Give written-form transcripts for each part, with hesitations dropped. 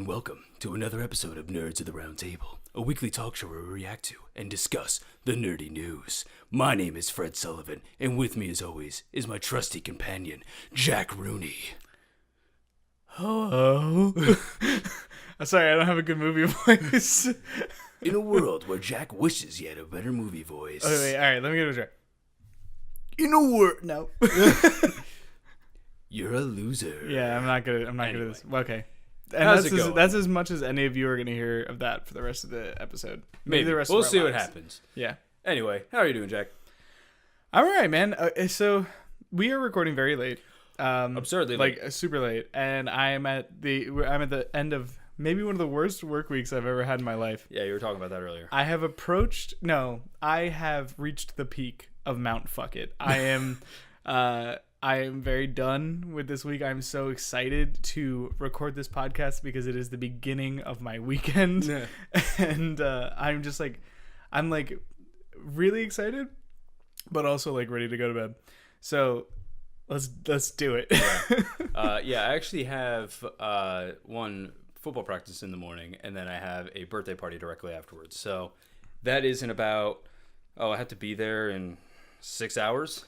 and welcome to another episode of Nerds of the Round Table, a weekly talk show where we react to and discuss the nerdy news. My name is Fred Sullivan, and with me as always is my trusty companion, Jack Rooney. Hello. Sorry, I don't have a good movie voice. In a world where Jack wishes he had a better movie voice. Oh, wait, all right, let me get a try. In a world, no. You're a loser. Yeah, I'm not good. Anyway. Good at this. Okay. And How's it going? That's as much as any of you are going to hear of that for the rest of the episode. Maybe the rest we'll of our see lives. what happens. Yeah. Anyway, how are you doing, Jack? I'm all right, man. So we are recording very late. Absurdly late. Like super late, and I'm at the end of maybe one of the worst work weeks I've ever had in my life. Yeah, you were talking about that earlier. I have reached the peak of Mount Fuck It. I am very done with this week. I'm so excited to record this podcast because it is the beginning of my weekend. Yeah. And I'm really excited, but also like ready to go to bed. So let's do it. Yeah, I actually have one football practice in the morning, and then I have a birthday party directly afterwards. So that is in about, I have to be there in 6 hours.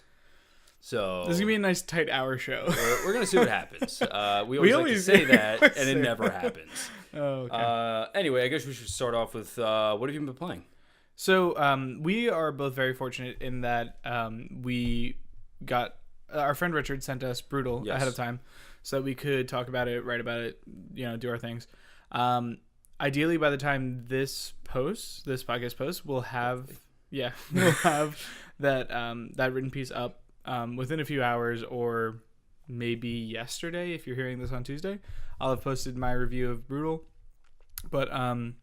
So this is going to be a nice tight hour show. We're going to see what happens. We always like to say that, and it never happens. Oh, okay. Anyway, I guess we should start off with what have you been playing? So we are both very fortunate in that we got our friend Richard sent us Brutal ahead of time so that we could talk about it, write about it, do our things. Ideally, by the time this podcast posts, we'll have that written piece up within a few hours, or maybe yesterday if you're hearing this on Tuesday. I'll have posted my review of Brutal. But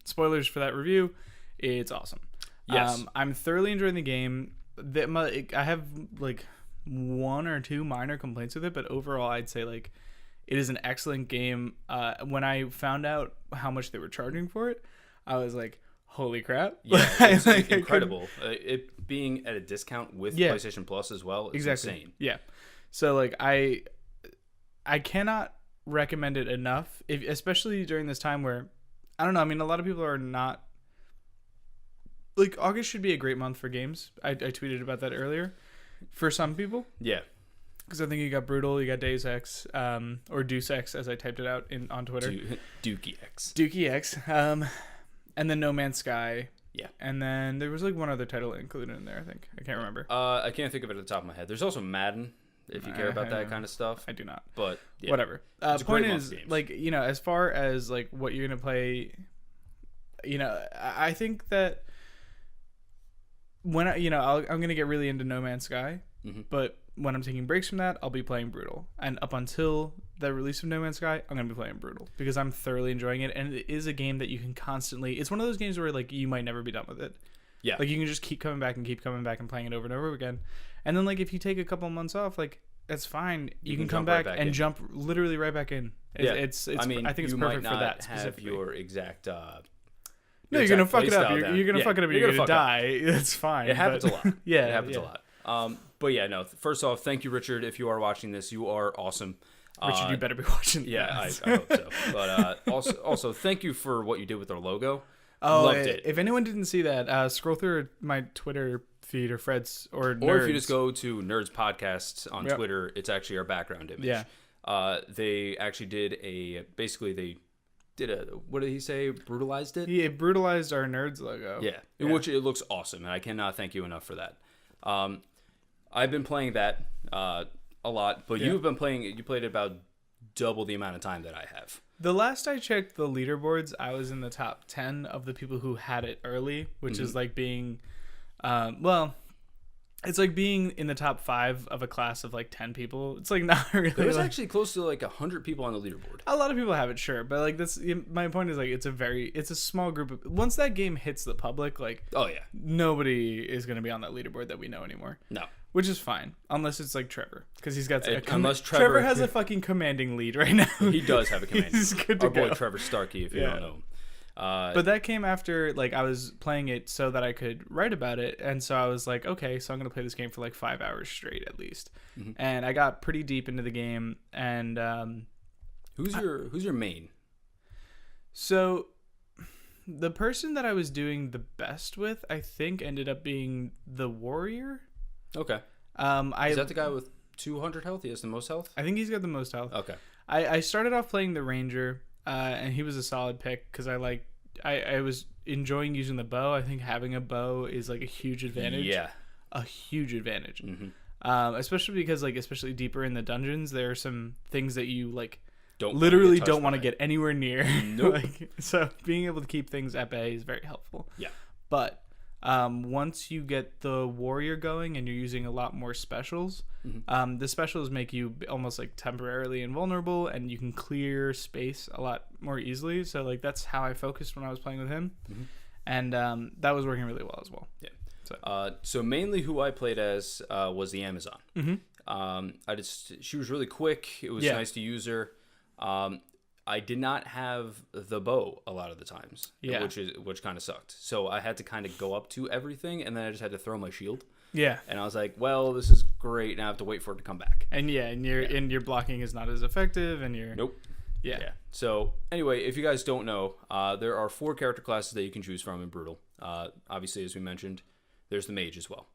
spoilers for that review, it's awesome. Yes. I'm thoroughly enjoying the game. I have like one or two minor complaints with it, but overall I'd say like it is an excellent game. When I found out how much they were charging for it, I was like, holy crap. Yeah, it's incredible. It being at a discount with PlayStation Plus as well is insane. Yeah. So like I cannot recommend it enough, especially during this time where, I don't know, I mean, a lot of people are not, like, August should be a great month for games. I tweeted about that earlier. For some people. Yeah. Because I think you got Brutal, you got Deus Ex, or Deuce Ex, as I typed it out on Twitter. Dookie X. Dookie X. And then No Man's Sky. Yeah. And then there was like one other title included in there, I think. I can't remember. I can't think of it at the top of my head. There's also Madden, if you care about that kind of stuff. I do not. But yeah. Whatever. The point is, like, as far as like what you're going to play, I think that when I'm going to get really into No Man's Sky, but when I'm taking breaks from that, I'll be playing Brutal. And up until the release of No Man's Sky, I'm going to be playing Brutal because I'm thoroughly enjoying it. And it is a game that you can constantly, it's one of those games where like you might never be done with it. Yeah. Like you can just keep coming back and playing it over and over again. And then like if you take a couple months off, like that's fine. You can come back and jump literally right back in. It's I think it's perfect for that specifically. Have your exact no, you're gonna fuck it up. You're gonna fuck it up. You're gonna die. That's fine. It happens a lot. Yeah, it happens a lot. But yeah, no. First off, thank you, Richard. If you are watching this, you are awesome. Richard, you better be watching. Yeah, I hope so. But also, thank you for what you did with our logo. Oh, loved it. If anyone didn't see that, scroll through my Twitter feed or Fred's or Knerds. Or if you just go to Nerds Podcasts on Twitter, it's actually our background image. Yeah. They actually did what did he say? Brutalized it? He brutalized our Nerds logo. Yeah. Which it looks awesome, and I cannot thank you enough for that. I've been playing that a lot, but you played about double the amount of time that I have. The last I checked the leaderboards, I was in the top 10 of the people who had it early, which is like being, it's like being in the top 5 of a class of like 10 people. It's like not really. There's actually close to like 100 people on the leaderboard. A lot of people have it, sure, but like my point is like it's a small group of. Once that game hits the public, like nobody is going to be on that leaderboard that we know anymore. No. Which is fine, unless it's like Trevor, because he's got unless Trevor has a fucking commanding lead right now. He does have a commanding lead. Our boy go. Trevor Starkey, if you don't know him. But that came after like I was playing it so that I could write about it, and so I was like, okay, so I'm gonna play this game for like 5 hours straight at least. And I got pretty deep into the game. And who's your main? So the person that I was doing the best with, I think, ended up being the warrior. Okay. Is that the guy with 200 health? He has the most health? I think he's got the most health. Okay. I started off playing the ranger, and he was a solid pick because I was enjoying using the bow. I think having a bow is like a huge advantage. Yeah. A huge advantage. Mm-hmm. Especially because especially deeper in the dungeons, there are some things that you don't want to get anywhere near. Nope. So being able to keep things at bay is very helpful. Yeah. But once you get the warrior going and you're using a lot more specials, the specials make you almost temporarily invulnerable, and you can clear space a lot more easily. So that's how I focused when I was playing with him, and that was working really well as well. Yeah. So mainly who I played as was the Amazon. She was really quick. It was nice to use her. I did not have the bow a lot of the times, which kind of sucked. So I had to kind of go up to everything, and then I just had to throw my shield. Yeah. And I was like, well, this is great. Now I have to wait for it to come back. And your blocking is not as effective, and Nope. Yeah. So anyway, if you guys don't know, there are 4 character classes that you can choose from in Brutal. Obviously, as we mentioned, there's the mage as well.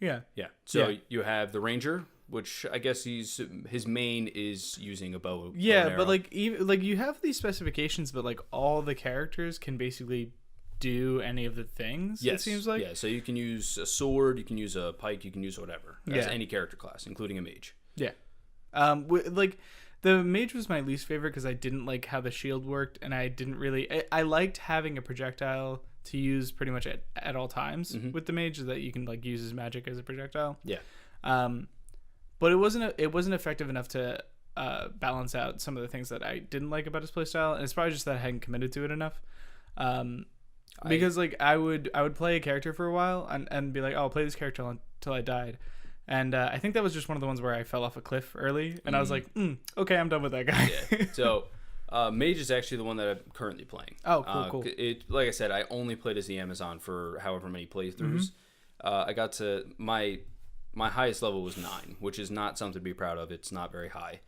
Yeah. Yeah. So you have the ranger, which I guess his main is using a bow. Yeah, but even you have these specifications, but all the characters can basically do any of the things. Yes. It seems like. Yeah. So you can use a sword, you can use a pike, you can use whatever. That's any character class, including a mage. Yeah. The mage was my least favorite because I didn't like how the shield worked, and I didn't really. I liked having a projectile to use pretty much at all times with the mage, so that you can use his magic as a projectile. Yeah. But it wasn't effective enough to balance out some of the things that I didn't like about his playstyle, and it's probably just that I hadn't committed to it enough. Because I would play a character for a while and be like, oh, I'll play this character until I died. And I think that was just one of the ones where I fell off a cliff early, and I was like, okay, I'm done with that guy. Yeah. So mage is actually the one that I'm currently playing. Oh, cool. Like I said, I only played as the Amazon for however many playthroughs. I got to my highest level was 9, which is not something to be proud of. It's not very high.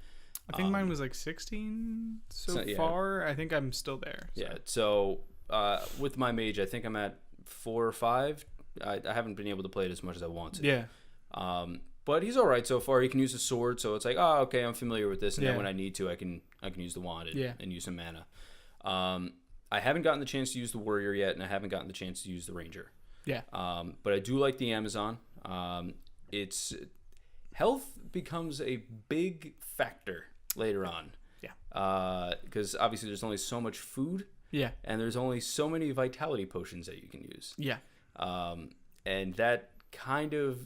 I think mine was 16 so far. I think I'm still there. So. Yeah. So with my mage, I think I'm at 4 or 5. I haven't been able to play it as much as I want to. Yeah. But he's all right so far. He can use a sword, so it's like, oh, okay, I'm familiar with this, and then when I need to, I can use the wand and use some mana. I haven't gotten the chance to use the warrior yet, and I haven't gotten the chance to use the ranger. Yeah. But I do like the Amazon. Its health becomes a big factor later on. Yeah. Because obviously there's only so much food. Yeah. And there's only so many vitality potions that you can use. Yeah. And that kind of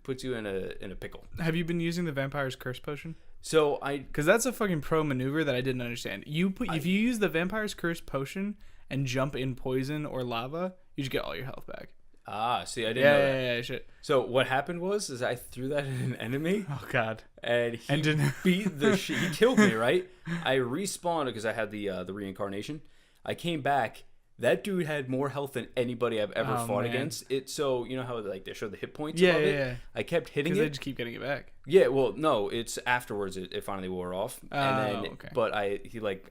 puts you in a pickle. Have you been using the Vampire's Curse potion? So because that's a fucking pro maneuver that I didn't understand. If you use the Vampire's Curse potion and jump in poison or lava, you just get all your health back. See, I didn't know that. Yeah, shit. So what happened was I threw that at an enemy. Oh god. And he beat the shit. He killed me, right? I respawned because I had the reincarnation. I came back. That dude had more health than anybody I've ever fought against. So you know how they show the hit points above it? Yeah. I kept hitting it. They just keep getting it back. Yeah, well, no, it's afterwards it finally wore off. But I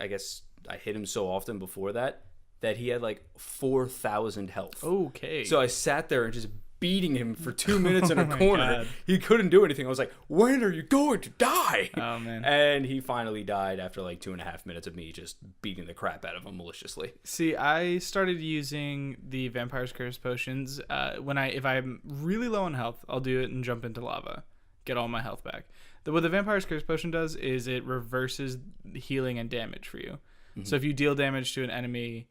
guess I hit him so often before that he had 4,000 health. Okay. So I sat there and just beating him for 2 minutes in a corner. God. He couldn't do anything. I was like, when are you going to die? Oh, man. And he finally died after 2.5 minutes of me just beating the crap out of him maliciously. See, I started using the Vampire's Curse potions. If I'm really low on health, I'll do it and jump into lava. Get all my health back. What the Vampire's Curse potion does is it reverses healing and damage for you. Mm-hmm. So if you deal damage to an enemy,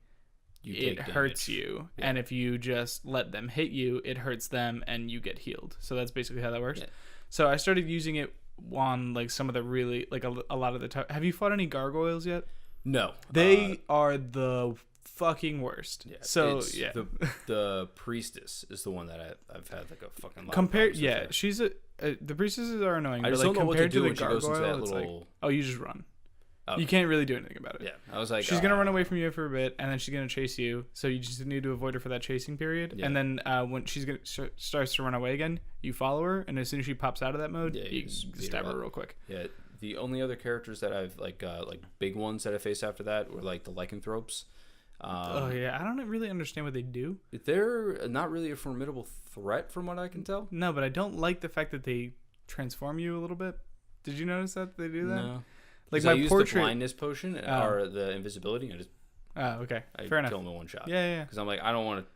it hurts you, and if you just let them hit you, it hurts them and you get healed. So that's basically how that works. So I started using it on some of the really a lot of the have you fought any gargoyles yet? No. They are the fucking worst. So the priestess is the one that I've had a fucking lot compared she's the priestesses are annoying, I just don't know what to do when she goes into that little you just run. Okay. You can't really do anything about it. Yeah, I was like, she's gonna run away from you for a bit, and then she's gonna chase you. So you just need to avoid her for that chasing period. Yeah. And then when she's starts to run away again, you follow her, and as soon as she pops out of that mode, you stab her real quick. Yeah, The only other characters that I've like big ones that I faced after that were like the lycanthropes. Oh yeah, I don't really understand what they do. They're not really a formidable threat from what I can tell. No, but I don't like the fact that they transform you a little bit. Did you notice that they do that? No. Like my my I portrait. used the blindness potion or the invisibility. Okay. I Fair enough. kill them in one shot. Yeah. Because I'm like, I don't want to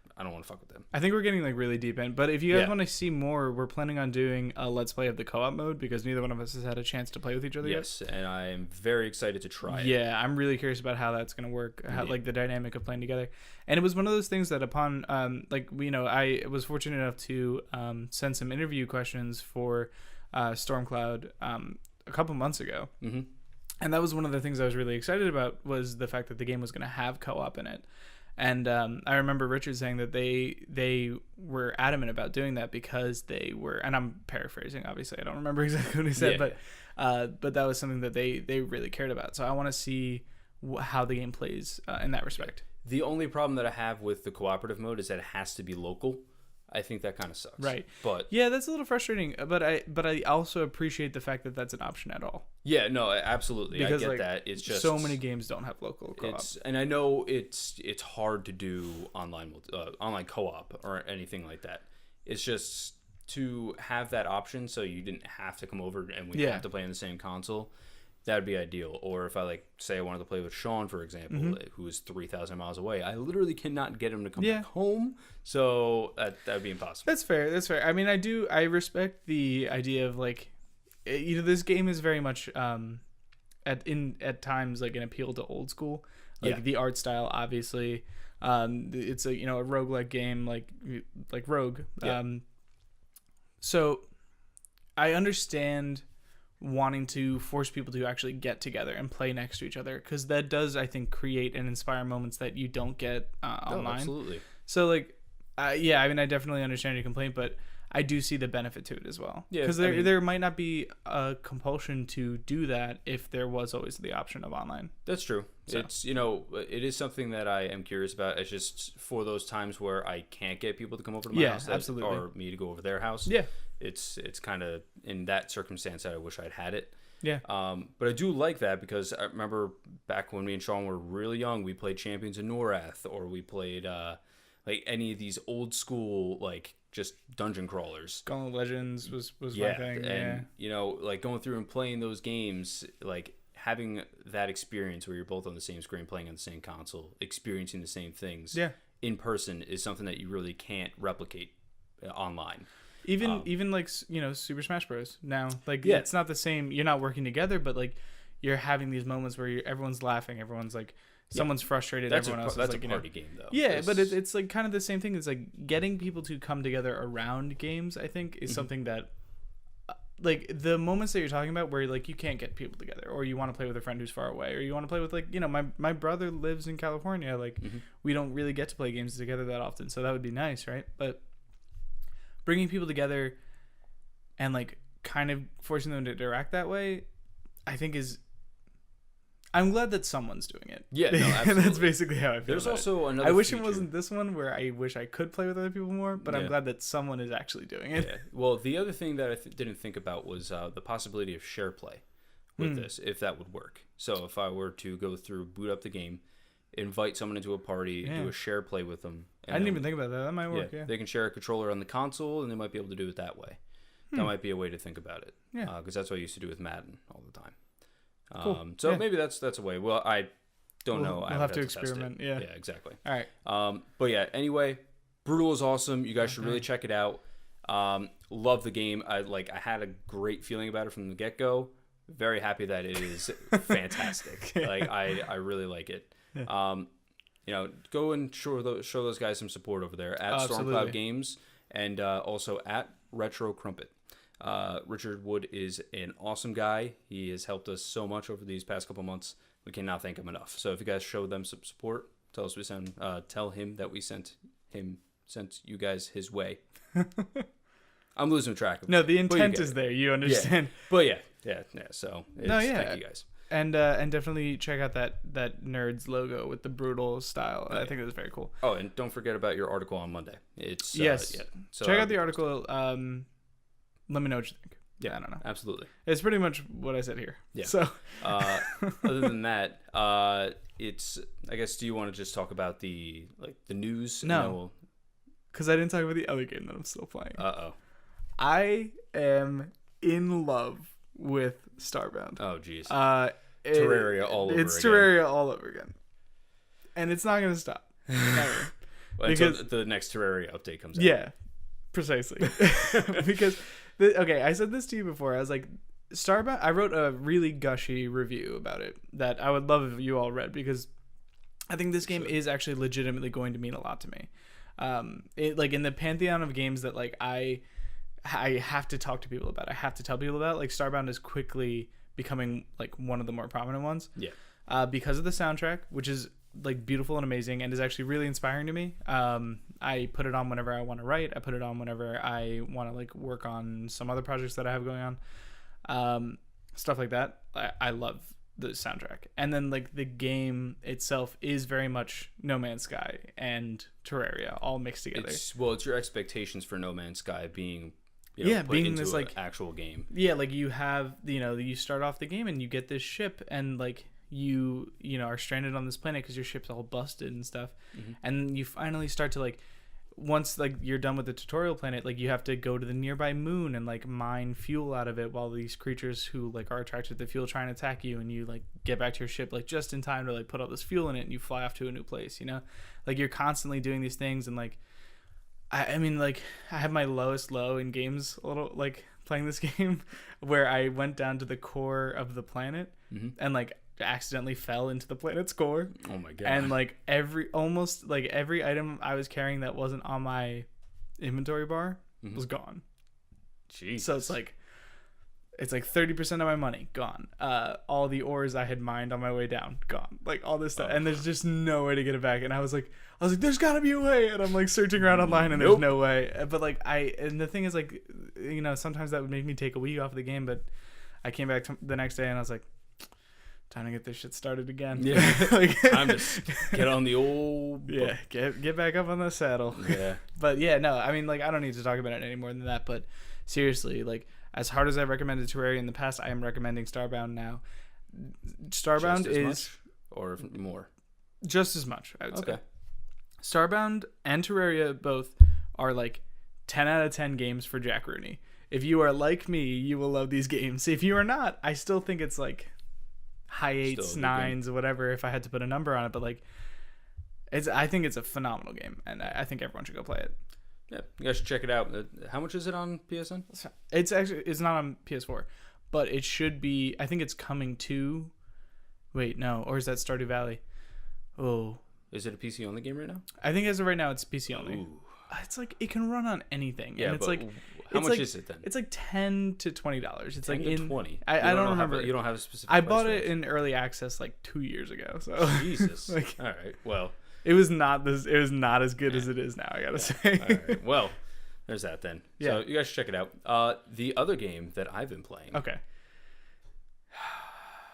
fuck with them. I think we're getting like really deep in, but if you guys want to see more, we're planning on doing a let's play of the co-op mode because neither one of us has had a chance to play with each other yet. Yes, and I am very excited to try it. Yeah, I'm really curious about how that's going to work, like the dynamic of playing together. And it was one of those things that upon, I was fortunate enough to send some interview questions for Stormcloud a couple months ago. Mm-hmm. And that was one of the things I was really excited about was the fact that the game was going to have co-op in it. And I remember Richard saying that they were adamant about doing that because they were, and I'm paraphrasing, obviously, I don't remember exactly what he said, but that was something that they really cared about. So I want to see how the game plays in that respect. The only problem that I have with the cooperative mode is that it has to be local. I think that kind of sucks. Right. But yeah, that's a little frustrating. But I also appreciate the fact that that's an option at all. Yeah, no, absolutely. Because, I get that. It's just so many games don't have local co-op. And I know it's hard to do online co-op or anything like that. It's just to have that option so you didn't have to come over and we have to play on the same console. That would be ideal. Or if I say I wanted to play with Sean, for example, who is 3,000 miles away, I literally cannot get him to come back home. So that would be impossible. That's fair. I mean, I respect the idea of this game is very much at times like an appeal to old school, the art style. Obviously, it's a roguelike game like Rogue. Yeah. So I understand wanting to force people to actually get together and play next to each other because that does, I think, create and inspire moments that you don't get online. Absolutely. So I mean, I definitely understand your complaint, but I do see the benefit to it as well. Yeah, because there might not be a compulsion to do that if there was always the option of online. That's true. So. It's it is something that I am curious about. It's just for those times where I can't get people to come over to my house, absolutely, or me to go over their house. Yeah, it's kind of in that circumstance that I wish I'd had it. Yeah. But I do like that because I remember back when me and Sean were really young, we played Champions of Norath, or we played any of these old school just dungeon crawlers. Gauntlet Legends was my thing. And going through and playing those games, having that experience where you're both on the same screen playing on the same console, experiencing the same things in person is something that you really can't replicate online. Even Super Smash Bros. Now, it's not the same. You're not working together, but you're having these moments where everyone's laughing, everyone's someone's frustrated. Everyone else that's is a party game, though. Yeah, but it's kind of the same thing. It's getting people to come together around games. I think is something that, the moments that you're talking about, where you can't get people together, or you want to play with a friend who's far away, or you want to play with my brother lives in California. We don't really get to play games together that often, so that would be nice, right? But bringing people together and kind of forcing them to interact that way, I think is. I'm glad that someone's doing it. Yeah, no, absolutely. That's basically how I feel. There's also another. I wish feature. It wasn't this one where I wish I could play with other people more, but I'm glad that someone is actually doing it. Yeah. Well, the other thing that I didn't think about was the possibility of share play with this, if that would work. So if I were to go through, boot up the game, invite someone into a party, do a share play with them. I didn't even think about that. That might work. Yeah. They can share a controller on the console, and they might be able to do it that way. That might be a way to think about it. Yeah. Because that's what I used to do with Madden all the time. Cool. So maybe that's a way. Well, I don't know. We'll have to experiment. Yeah, exactly. All right. But yeah, anyway, Brutal is awesome. You guys should really check it out. Love the game. I had a great feeling about it from the get-go. Very happy that it is fantastic. I really like it. Go and show those guys some support over there at Stormcloud Games and also at Retro Crumpet. Richard Wood is an awesome guy. He has helped us so much over these past couple months. We cannot thank him enough. So if you guys show them some support, tell him that we sent you guys his way. I'm losing track of it. No, the intent is there. You understand. Yeah. But yeah. So thank you guys. And definitely check out that Knerds logo with the brutal style. I think it was very cool. Oh, and don't forget about your article on Monday. It's yes. So check out the article. Let me know what you think. Yeah, I don't know. Absolutely. It's pretty much what I said here. Yeah. So, other than that, it's. I guess. Do you want to just talk about the news? No, because I didn't talk about the other game that I'm still playing. I am in love with Starbound. Oh, jeez. Terraria all over again. It's Terraria all over again, and it's not going to stop. Never. Until the next Terraria update comes out. Yeah, precisely. Because. Okay, I said this to you before. I was like, Starbound. I wrote a really gushy review about it that I would love if you all read, because I think this game is actually legitimately going to mean a lot to me. In the pantheon of games that like I have to talk to people about. I have to tell people about. Like Starbound is quickly becoming like one of the more prominent ones. Yeah. Because of the soundtrack, which is like beautiful and amazing and is actually really inspiring to me. I put it on whenever I want to write. I put it on whenever I want to like work on some other projects that I have going on. Stuff like that. I love the soundtrack. And then like the game itself is very much No Man's Sky and Terraria all mixed together. It's your expectations for No Man's Sky being put being into this like actual game. Yeah, like you have, you start off the game and you get this ship and like you are stranded on this planet because your ship's all busted and stuff. Mm-hmm. And you finally start to like, once like you're done with the tutorial planet, like you have to go to the nearby moon and like mine fuel out of it while these creatures who like are attracted to the fuel try and attack you, and you like get back to your ship like just in time to like put all this fuel in it and you fly off to a new place. Like you're constantly doing these things. And like I mean like I have my lowest low in games a little, like playing this game where I went down to the core of the planet. Mm-hmm. And like accidentally fell into the planet's core. Oh my god. And like almost every item I was carrying that wasn't on my inventory bar was gone. Jeez. So it's like 30% of my money gone. All the ores I had mined on my way down gone. Like all this stuff. And there's just no way to get it back. And I was like there's gotta be a way. And I'm like searching around online and there's no way. But like and the thing is like sometimes that would make me take a week off the game, but I came back the next day and I was like, time to get this shit started again. Yeah. Time to get on the old book. Yeah, get back up on the saddle. Yeah. But yeah, no, I mean like I don't need to talk about it any more than that, but seriously, like as hard as I recommended Terraria in the past, I am recommending Starbound now. Starbound is much, or more. Just as much, I would say. Okay. Starbound and Terraria both are like 10 out of 10 games for Jack Rooney. If you are like me, you will love these games. If you are not, I still think it's like high 8s, 9s, whatever, if I had to put a number on it. But like I think it's a phenomenal game, and I think everyone should go play it. Yeah, you guys should check it out. How much is it on PSN? It's not on PS4, but it should be. I think it's coming to. Wait, no, or is that Stardew Valley? Oh, is it a PC only game right now? I think as of right now it's PC only. Ooh. It's like it can run on anything. Yeah, and it's like how much is it then? It's like $10 to $20. It's like in 20. I don't remember. You don't have a specific. I bought it in early access like 2 years ago. So Jesus. Like, all right. Well, it was not as good as it is now. I gotta say. All right. Well, there's that then. Yeah. So you guys should check it out. The other game that I've been playing. Okay.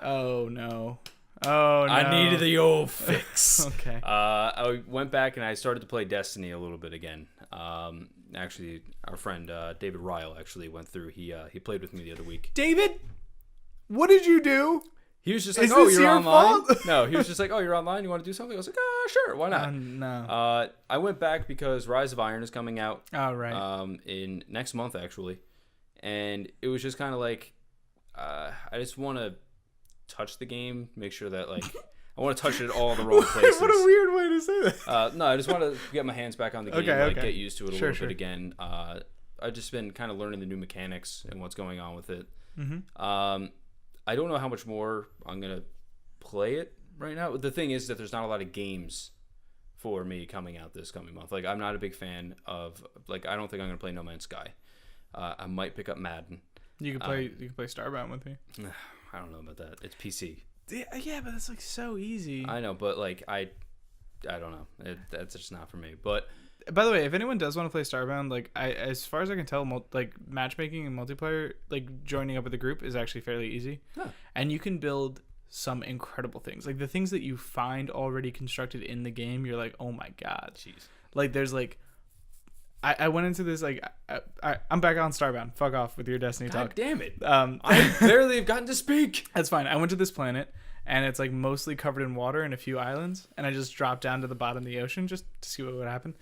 Oh no. Oh no. I needed the old fix. Okay. I went back and I started to play Destiny a little bit again. Actually, our friend David Ryle actually went through. He played with me the other week. David, what did you do? He was just like, Is "Oh, this you're your online." fault? No, he was just like, "Oh, you're online. You want to do something?" I was like, sure. Why not?" No. I went back because Rise of Iron is coming out. Oh, right. In next month actually, and it was just kind of like, I just want to touch the game, make sure that like I want to touch it all in the wrong places. What a weird way to say that. No, I just want to get my hands back on the game, get used to it a little bit again. I've just been kind of learning the new mechanics and what's going on with it. Mm-hmm. I don't know how much more I'm gonna play it right now. The thing is that there's not a lot of games for me coming out this coming month. Like I'm not a big fan of like I don't think I'm gonna play No Man's Sky. I might pick up Madden. You can play Starbound with me. I don't know about that. It's PC. Yeah, but that's like so easy. I know, but like I don't know. That's just not for me. But by the way, if anyone does want to play Starbound, like as far as I can tell, like matchmaking and multiplayer, like joining up with a group is actually fairly easy. Huh. And you can build some incredible things. Like the things that you find already constructed in the game, you're like, oh my god. Jeez. Like there's like I went into this like I'm back on Starbound. Fuck off with your Destiny God talk. damn it. I barely have gotten to speak. That's fine. I went to this planet and it's like mostly covered in water and a few islands, and I just dropped down to the bottom of the ocean just to see what would happen.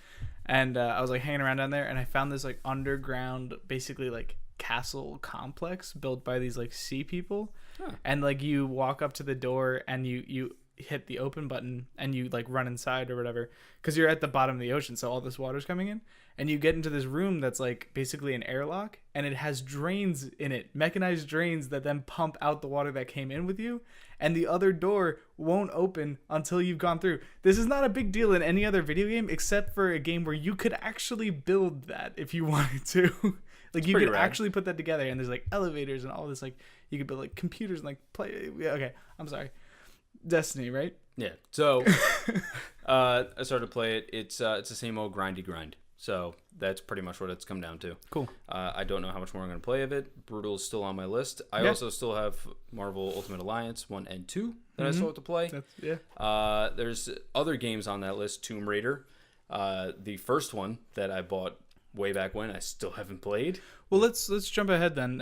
And I was like hanging around down there, and I found this like underground, basically like castle complex built by these like sea people. Huh. And like you walk up to the door and you hit the open button and you like run inside or whatever, because you're at the bottom of the ocean, so all this water's coming in, and you get into this room that's like basically an airlock, and it has drains in it, mechanized drains that then pump out the water that came in with you, and the other door won't open until you've gone through. This is not a big deal in any other video game except for a game where you could actually build that if you wanted to. Like you could actually put that together, and there's like elevators and all this, like you could build like computers and like play. Yeah, okay, I'm sorry. Destiny, right? Yeah. So I started to play it. It's the same old grindy grind. So that's pretty much what it's come down to. Cool. I don't know how much more I'm going to play of it. Brutal is still on my list. I also still have Marvel Ultimate Alliance 1 and 2 that I still have to play. There's other games on that list. Tomb Raider. The first one that I bought way back when, I still haven't played. Well, let's jump ahead then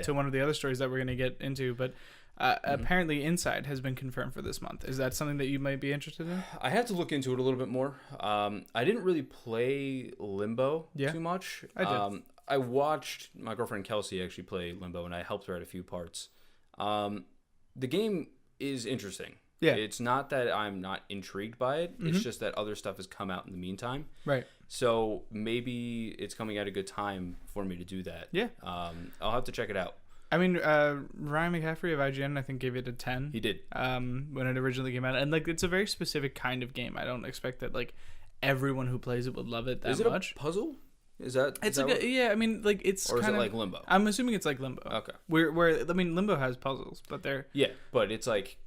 to one of the other stories that we're going to get into. But apparently Inside has been confirmed for this month. Is that something that you might be interested in? I had to look into it a little bit more. I didn't really play Limbo too much. I did. I watched my girlfriend Kelsey actually play Limbo, and I helped her at a few parts. The game is interesting. Yeah. It's not that I'm not intrigued by it. It's just that other stuff has come out in the meantime. Right. So maybe it's coming at a good time for me to do that. Yeah. I'll have to check it out. I mean, Ryan McCaffrey of IGN, I think, gave it a 10. He did. When it originally came out. And, like, it's a very specific kind of game. I don't expect that, like, everyone who plays it would love it that much. Is it a puzzle? Is that... It's like yeah, I mean, like, it's or is it like Limbo? I'm assuming it's like Limbo. Okay. Where I mean, Limbo has puzzles, but they're... Yeah, but it's, like,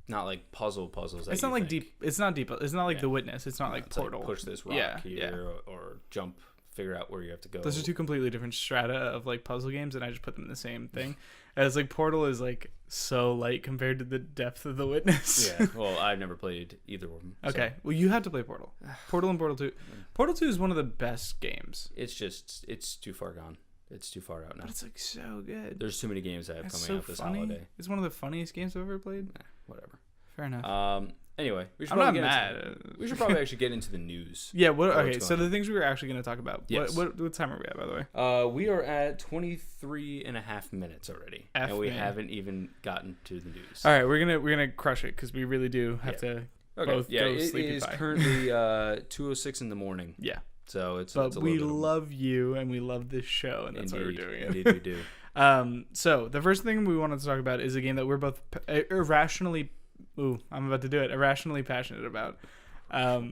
not like puzzles. It's not like deep... It's not deep. It's not like The Witness. It's not like it's Portal. Like push this rock here or jump... Figure out where you have to go. Those are two completely different strata of like puzzle games, and I just put them in the same thing. As like Portal is like so light compared to the depth of The Witness. Yeah, well, I've never played either of them. Okay, well, you have to play Portal. Portal and Portal 2. Portal 2 is one of the best games. It's too far gone. It's too far out now. But it's like so good. There's too many games that have coming out this holiday. It's one of the funniest games I've ever played. Whatever. Fair enough. Anyway, we should I'm not mad. We should probably actually get into the news. Yeah. Okay. So the things we were actually going to talk about. Yes. What time are we at, by the way? We are at 23 and a half minutes already, and we haven't even gotten to the news. All right, we're gonna crush it because we really do have to both go sleep. It is currently 2:06 in the morning. Yeah. So it's. But we love you and we love this show, and that's why we're doing it. Indeed, we do. So the first thing we wanted to talk about is a game that we're both irrationally. Ooh, I'm about to do it. Irrationally passionate about. I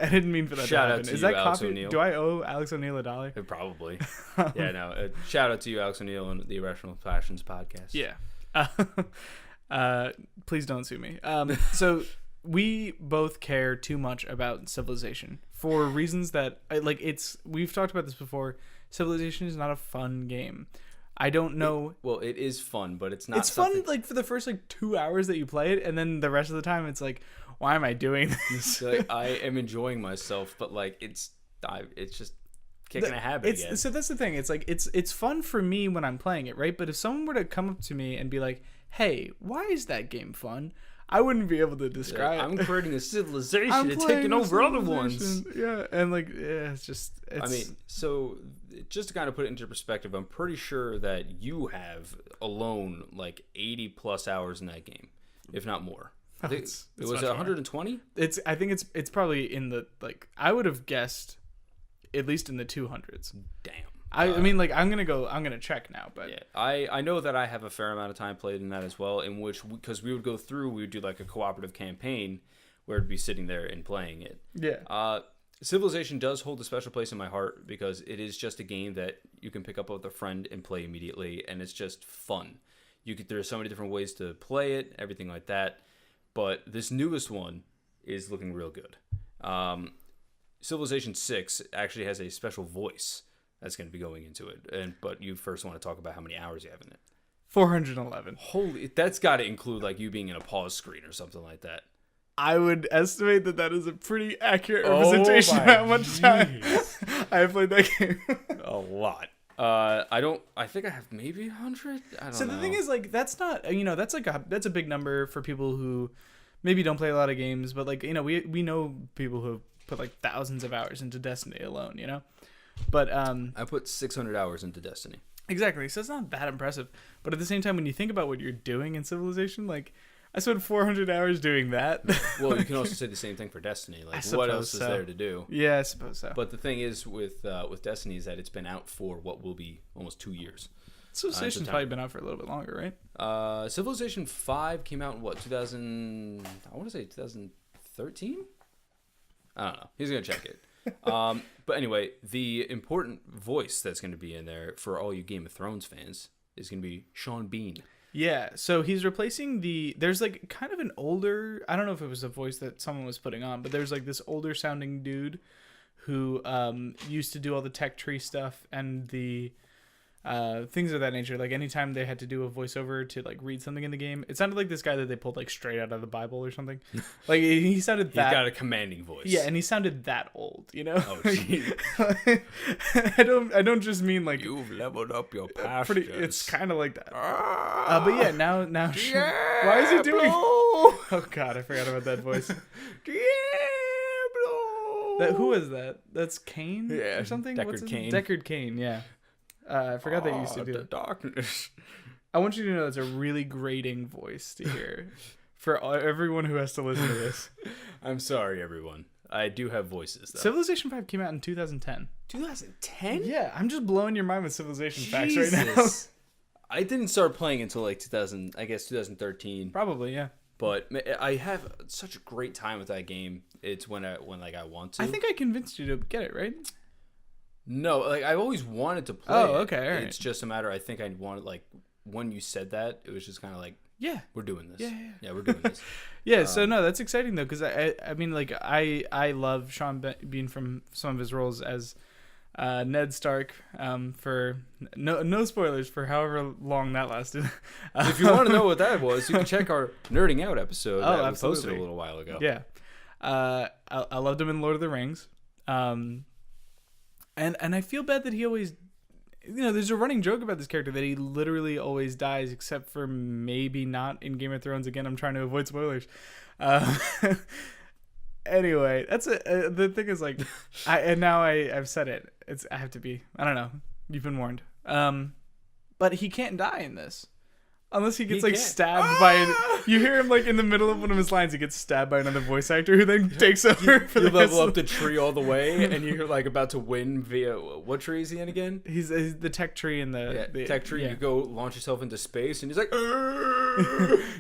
didn't mean for that. Shout to out happen. to Is you, that Alex copy? O'Neill. Do I owe Alex O'Neill $1? Probably. Yeah, no. Shout out to you, Alex O'Neill, and the Irrational Passions podcast. Yeah. Please don't sue me. So we both care too much about Civilization for reasons that we've talked about this before. Civilization is not a fun game. I don't know. It is fun, but it's not. It's fun like for the first 2 hours that you play it, and then the rest of the time it's like, why am I doing this? I am enjoying myself, but it's just kicking a habit again. So that's the thing. It's like it's fun for me when I'm playing it, right? But if someone were to come up to me and be like, "Hey, why is that game fun?" I wouldn't be able to describe. I'm creating a civilization and taking over other ones. Yeah, and it's just. I mean, so just to kind of put it into perspective, I'm pretty sure that you have alone 80 plus hours in that game, if not more. It was 120. I think it's probably in the I would have guessed, at least in the 200s. Damn. I mean, I'm gonna check now, but yeah, I know that I have a fair amount of time played in that as well, in which, because we would go through, we would do a cooperative campaign where it'd be sitting there and playing it. Yeah. Civilization does hold a special place in my heart because it is just a game that you can pick up with a friend and play immediately, and it's just fun. There's so many different ways to play it, everything like that, but this newest one is looking real good. Civilization 6 actually has a special voice that's going to be going into it. But you first want to talk about how many hours you have in it. 411. Holy, that's got to include you being in a pause screen or something like that. I would estimate that is a pretty accurate representation of how much time I have played that game. A lot. I think I have maybe 100. I don't know. So the thing is, like, that's not, that's a big number for people who maybe don't play a lot of games, but like, we know people who have put like thousands of hours into Destiny alone, But I put 600 hours into Destiny. Exactly. So it's not that impressive. But at the same time, when you think about what you're doing in Civilization, like, I spent 400 hours doing that. Well, you can also say the same thing for Destiny. Like, what else is there to do? Yeah, I suppose so. But the thing is with Destiny is that it's been out for what will be almost 2 years. Civilization's probably been out for a little bit longer, right? Civilization 5 came out in what, 2000? I want to say 2013? I don't know. He's going to check it. But anyway, the important voice that's going to be in there for all you Game of Thrones fans is going to be Sean Bean. Yeah, so he's replacing there's like kind of an older, I don't know if it was a voice that someone was putting on, but there's like this older sounding dude who used to do all the tech tree stuff and the things of that nature. Like anytime they had to do a voiceover to like read something in the game, it sounded like this guy that they pulled like straight out of the Bible or something. Like he sounded that. He's got a commanding voice. Yeah, and he sounded that old, Oh, geez. I don't just mean like you've leveled up your pastures. It's kind of like that. But yeah, now. Why is he doing? Oh God, I forgot about that voice. Who was that? That's Kane or something. Deckard Kane. Yeah. I forgot they used to do it. Darkness. I want you to know it's a really grating voice to hear for everyone who has to listen to this. I'm sorry, everyone. I do have voices, though. Civilization 5 came out in 2010. 2010? Yeah, I'm just blowing your mind with Civilization facts right now. I didn't start playing until like 2013. Probably, yeah. But I have such a great time with that game. It's when I want to. I think I convinced you to get it, right? No, like I've always wanted to play. Oh, okay, all right. It's just a matter. I think I wanted, like, when you said that, it was just kind of like, yeah, we're doing this. Yeah, we're doing this. Yeah. So no, that's exciting though, because I mean, like I love Sean Bean from some of his roles as Ned Stark. For no spoilers for however long that lasted. If you want to know what that was, you can check our Knerding Out episode that we absolutely. posted a little while ago. Yeah. I loved him in Lord of the Rings. And I feel bad that he always, there's a running joke about this character that he literally always dies, except for maybe not in Game of Thrones. Again, I'm trying to avoid spoilers. Anyway, that's the thing is, like, I've said it. I have to be. I don't know. You've been warned. But he can't die in this. Unless he gets stabbed by you hear him like in the middle of one of his lines, he gets stabbed by another voice actor who then takes over for you level up the tree all the way, and you're like about to win via what tree is he in again? He's the tech tree in the tech tree. Yeah. You go launch yourself into space, and he's like,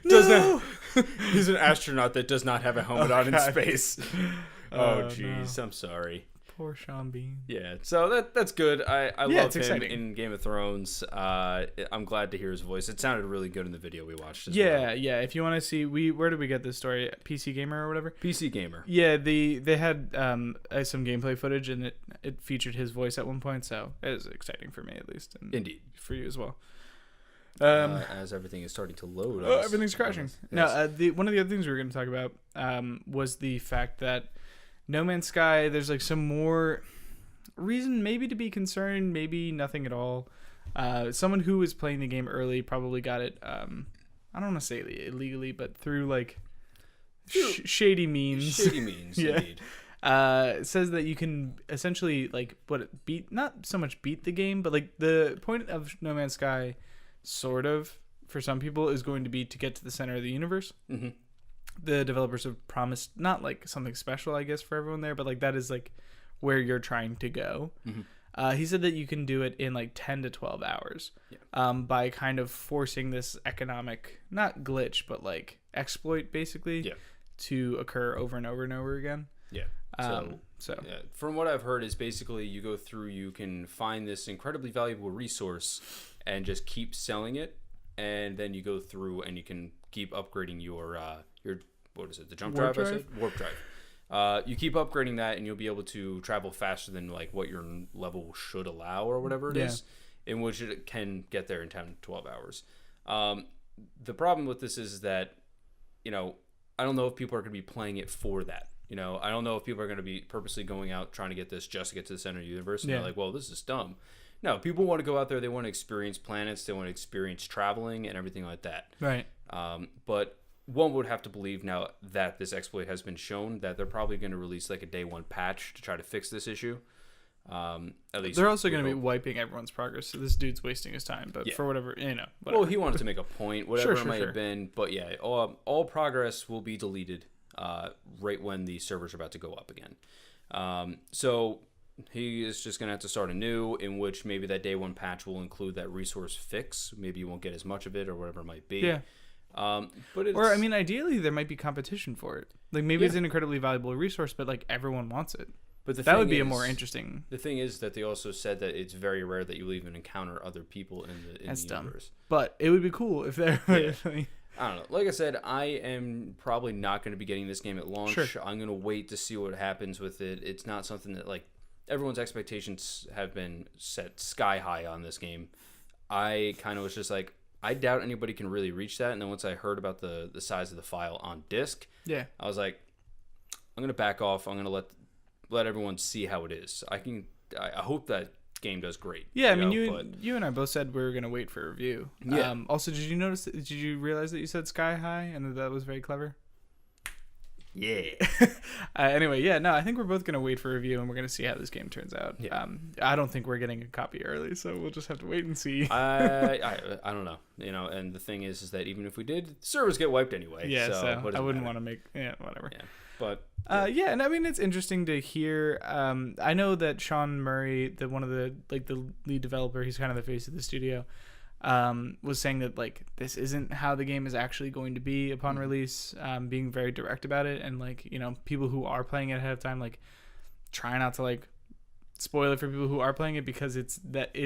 no! He's an astronaut that does not have a helmet on in space. Oh jeez, no. I'm sorry. Poor Sean Bean. Yeah, so that's good. I love him exciting. In Game of Thrones. I'm glad to hear his voice. It sounded really good in the video we watched. Yeah. If you want to see, where did we get this story? PC Gamer or whatever. PC Gamer. Yeah, they had some gameplay footage, and it featured his voice at one point, so it was exciting for me at least, and indeed for you as well. As everything is starting to load. Everything's crashing. Yes. No, one of the other things we were going to talk about was the fact that No Man's Sky, there's like some more reason maybe to be concerned, maybe nothing at all. Someone who was playing the game early probably got it, I don't want to say illegally, but through like shady means. Shady means, yeah. Indeed. It says that you can essentially like not so much beat the game, but like the point of No Man's Sky, sort of, for some people, is going to be to get to the center of the universe. Mm-hmm. The developers have promised not like something special, I guess, for everyone there, but like that is like where you're trying to go. Mm-hmm. He said that you can do it in like 10 to 12 hours by kind of forcing this economic, not glitch, but like exploit basically to occur over and over and over again. Yeah. So yeah. From what I've heard is basically you go through, you can find this incredibly valuable resource and just keep selling it. And then you go through and you can keep upgrading your what is it? The jump Warp drive? drive? I said? Warp drive. You keep upgrading that, and you'll be able to travel faster than like what your level should allow or whatever it is, in which it can get there in 10 to 12 hours. The problem with this is that, I don't know if people are going to be playing it for that. You know, I don't know if people are going to be purposely going out trying to get this just to get to the center of the universe. And they're like, well, this is dumb. No, people want to go out there. They want to experience planets. They want to experience traveling and everything like that. Right. But one would have to believe now that this exploit has been shown that they're probably going to release like a day one patch to try to fix this issue. At least they're also going to be wiping everyone's progress. So this dude's wasting his time, but for whatever, whatever. Well, he wanted to make a point, whatever it might have been. But yeah, all progress will be deleted right when the servers are about to go up again. So he is just going to have to start anew, in which maybe that day one patch will include that resource fix. Maybe you won't get as much of it or whatever it might be. Yeah. But or I mean, ideally there might be competition for it. Like maybe it's an incredibly valuable resource, but like everyone wants it. But that would be a more interesting. The thing is that they also said that it's very rare that you will even encounter other people in the universe. Dumb. But it would be cool if there. Yeah. I don't know. Like I said, I am probably not going to be getting this game at launch. Sure. I'm going to wait to see what happens with it. It's not something that like everyone's expectations have been set sky high on this game. I kind of was just like, I doubt anybody can really reach that. And then once I heard about the size of the file on disk, I was like, I'm going to back off. I'm going to let everyone see how it is. I hope that game does great. Yeah, I mean, you and I both said we were going to wait for a review. Yeah. Also, did you realize that you said sky high and that was very clever? Yeah. Anyway, I think we're both going to wait for a review and we're going to see how this game turns out. Yeah. I don't think we're getting a copy early, so we'll just have to wait and see. I don't know. And the thing is that even if we did, servers get wiped anyway. Yeah, so I wouldn't want to make whatever. Yeah. But and I mean it's interesting to hear. I know that Sean Murray, one of the lead developer, he's kind of the face of the studio, was saying that like this isn't how the game is actually going to be upon release. Being very direct about it, and like people who are playing it ahead of time, like try not to like spoil it for people who are playing it because it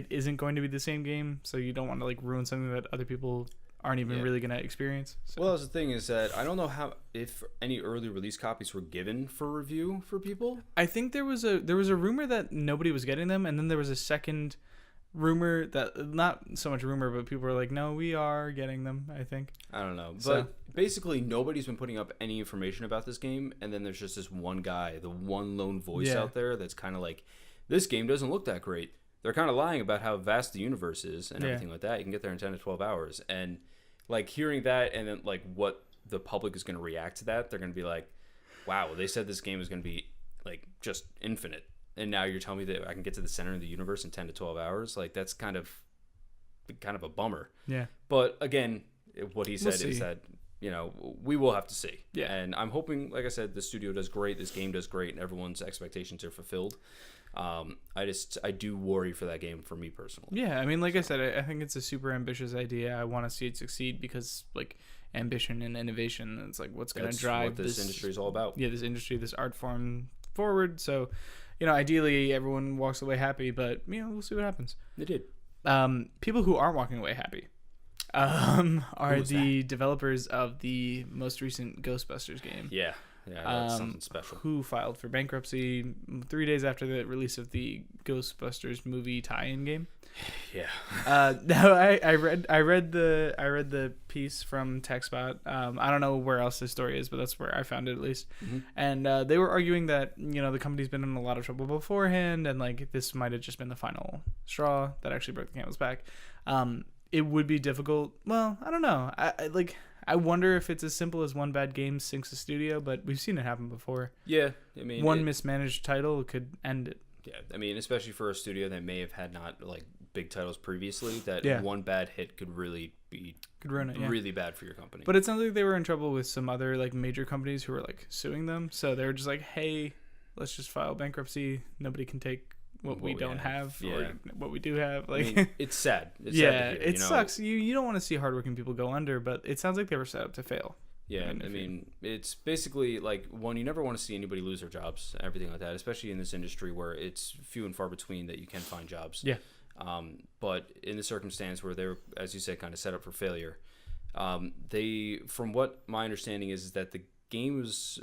isn't going to be the same game. So you don't want to like ruin something that other people aren't even really going to experience. So. Well, the thing is that I don't know if any early release copies were given for review for people. I think there was a rumor that nobody was getting them, and then there was a second rumor that, not so much rumor, but people were like, no, we are getting them, I think. I don't know. But basically nobody's been putting up any information about this game, and then there's just this one guy, the one lone voice out there that's kind of like, this game doesn't look that great. They're kind of lying about how vast the universe is and everything like that. You can get there in 10 to 12 hours. And like hearing that and then like what the public is going to react to that, they're going to be like, wow, they said this game is going to be like just infinite. And now you're telling me that I can get to the center of the universe in 10 to 12 hours? Like that's kind of a bummer. Yeah. But again, what he said is that, we will have to see. Yeah. And I'm hoping, like I said, the studio does great, this game does great, and everyone's expectations are fulfilled. I do worry for that game for me personally. Yeah, I mean, like I said, I think it's a super ambitious idea. I want to see it succeed because, like, ambition and innovation, it's like what's going to drive what this industry is all about. Yeah, this industry, this art form forward. So, ideally everyone walks away happy, but we'll see what happens. They did. People who aren't walking away happy are the developers of the most recent Ghostbusters game. Yeah. Yeah, that's something special. Who filed for bankruptcy 3 days after the release of the Ghostbusters movie tie-in game. Yeah. No, I read the piece from TechSpot. I don't know where else the story is, but that's where I found it at least. Mm-hmm. And they were arguing that the company's been in a lot of trouble beforehand, and like this might have just been the final straw that actually broke the camel's back. It would be difficult. Well, I don't know. I wonder if it's as simple as one bad game sinks a studio, but we've seen it happen before. Yeah, I mean, one mismanaged title could end it. Yeah, I mean, especially for a studio that may have had not like big titles previously, that one bad hit could really be ruin it, really bad for your company. But it sounds like they were in trouble with some other like major companies who were like suing them, so they were just like, hey, let's just file bankruptcy. Nobody can take what we don't have or what we do have. Like, I mean, it's sad. It's sad to hear, it sucks. You don't want to see hardworking people go under, but it sounds like they were set up to fail. Yeah, I mean, it's basically like, one, you never want to see anybody lose their jobs, everything like that, especially in this industry where it's few and far between that you can find jobs. Yeah. But in the circumstance where they're, as you said, kind of set up for failure, from what my understanding is that the game was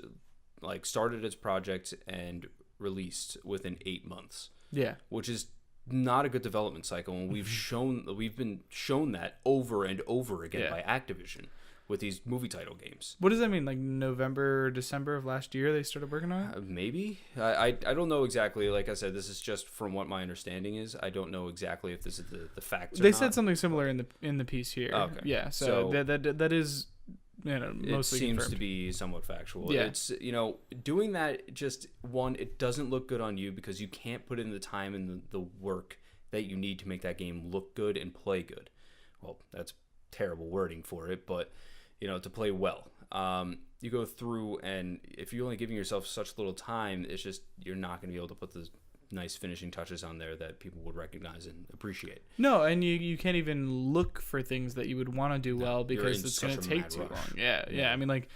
like started its project and released within 8 months. Yeah. Which is not a good development cycle, and we've been shown that over and over again by Activision. with these movie title games. What does that mean? Like November or December of last year they started working on it? Maybe. I don't know exactly. Like I said, this is just from what my understanding is. I don't know exactly if this is the facts or They not. said something similar in the piece here. Okay. Yeah, so that is, mostly it seems confirmed. to be somewhat factual. Yeah. It's, doing that, just one, it doesn't look good on you because you can't put in the time and the work that you need to make that game look good and play good. Well, that's terrible wording for it, but to play well. You go through, and if you're only giving yourself such little time, it's just you're not going to be able to put the nice finishing touches on there that people would recognize and appreciate. No, and you can't even look for things that you would want to do well because it's going to take too long. Yeah. I mean, like,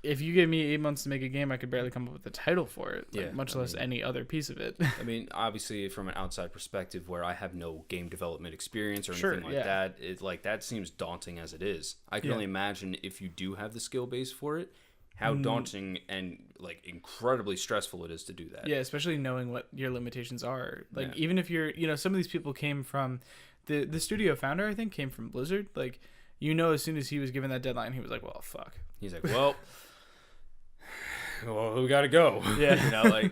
if you gave me 8 months to make a game, I could barely come up with a title for it, much less any other piece of it. I mean, obviously, from an outside perspective, where I have no game development experience or anything like that, that seems daunting as it is. I can only imagine if you do have the skill base for it, how daunting and incredibly stressful it is to do that. Yeah, especially knowing what your limitations are. Even if you're, some of these people came from the studio founder, I think, came from Blizzard. Like, as soon as he was given that deadline, he was like, well, fuck. He's like, well, we got to go. Yeah.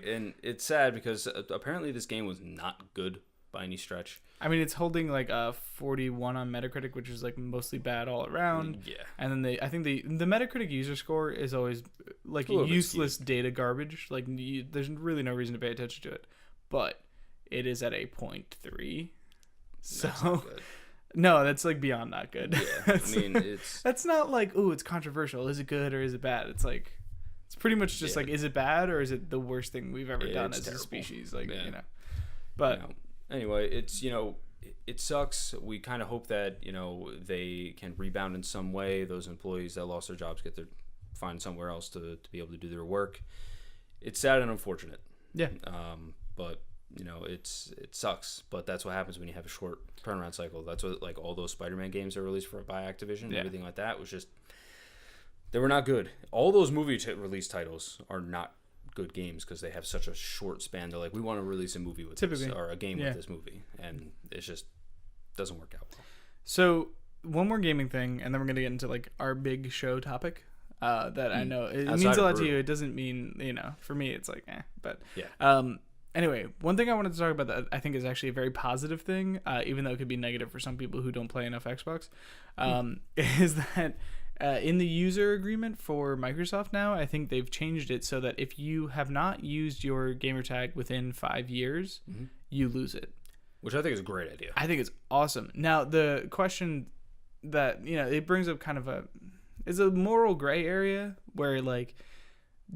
And it's sad because apparently this game was not good by any stretch. I mean, it's holding like a 41 on Metacritic, which is like mostly bad all around. Yeah. And then I think the Metacritic user score is always like useless data garbage. Like there's really no reason to pay attention to it, but it is at a 0.3. So no, that's like beyond not good. Yeah. I mean, that's not like, ooh, it's controversial. Is it good or is it bad? It's like, it's pretty much just like, is it bad or is it the worst thing we've ever done as a species? Like, but anyway, it's, it sucks. We kind of hope that, they can rebound in some way. Those employees that lost their jobs find somewhere else to be able to do their work. It's sad and unfortunate. Yeah. But it sucks, but that's what happens when you have a short turnaround cycle. That's what all those Spider-Man games are released by Activision, everything like that was just, they were not good. All those movie release titles are not good games because they have such a short span. They're like, we want to release a movie with this, or a game with this movie, and it just doesn't work out well. So one more gaming thing, and then we're gonna get into our big show topic. That I know it means a lot to you. It doesn't mean, for me it's like but yeah. Anyway, one thing I wanted to talk about that I think is actually a very positive thing, even though it could be negative for some people who don't play enough Xbox, is that in the user agreement for Microsoft now, I think they've changed it so that if you have not used your gamer tag within 5 years, you lose it. Which I think is a great idea. I think it's awesome. Now, the question that, it brings up is a moral gray area where,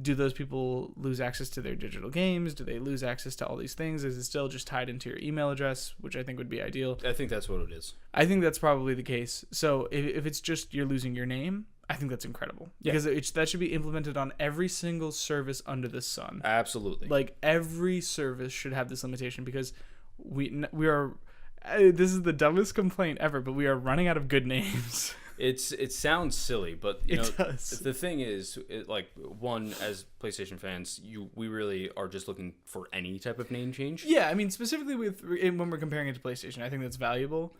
do those people lose access to their digital games? Do they lose access to all these things? Is it still just tied into your email address, which I think would be ideal? I think that's what it is. I think that's probably the case. So if it's just you're losing your name, I think that's incredible. Yeah. Because that should be implemented on every single service under the sun. Absolutely. Every service should have this limitation because we are... This is the dumbest complaint ever, but we are running out of good names. It sounds silly, but it does. The thing is, one, as PlayStation fans, we really are just looking for any type of name change. Yeah, I mean specifically when we're comparing it to PlayStation, I think that's valuable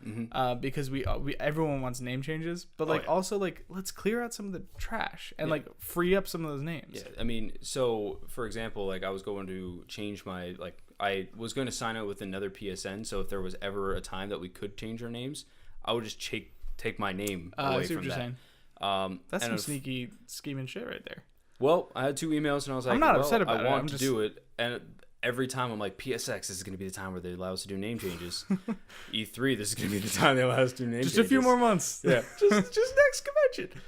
because everyone wants name changes, but also let's clear out some of the trash and free up some of those names. Yeah, I mean, so for example, I was going to change my I was going to sign up with another PSN, so if there was ever a time that we could change our names, I would just take my name away from that. That's some sneaky scheming shit right there. Well, I had 2 emails and I was like, I'm not upset about it. I want to do it. And every time I'm like, PSX, this is going to be the time where they allow us to do name changes. E3, this is going to be the time they allow us to do name changes. Just a few more months. Yeah. just next convention.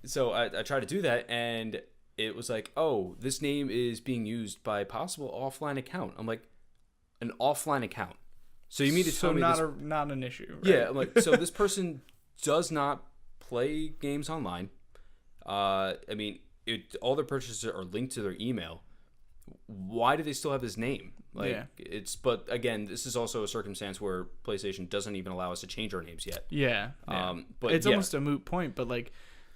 So I tried to do that and it was like, oh, this name is being used by a possible offline account. I'm like, an offline account? So you mean to tell me not an issue, right? Yeah, I'm like, so this person does not play games online. I mean, all their purchases are linked to their email. Why do they still have this name? But again, this is also a circumstance where PlayStation doesn't even allow us to change our names yet. Yeah. But it's almost a moot point, but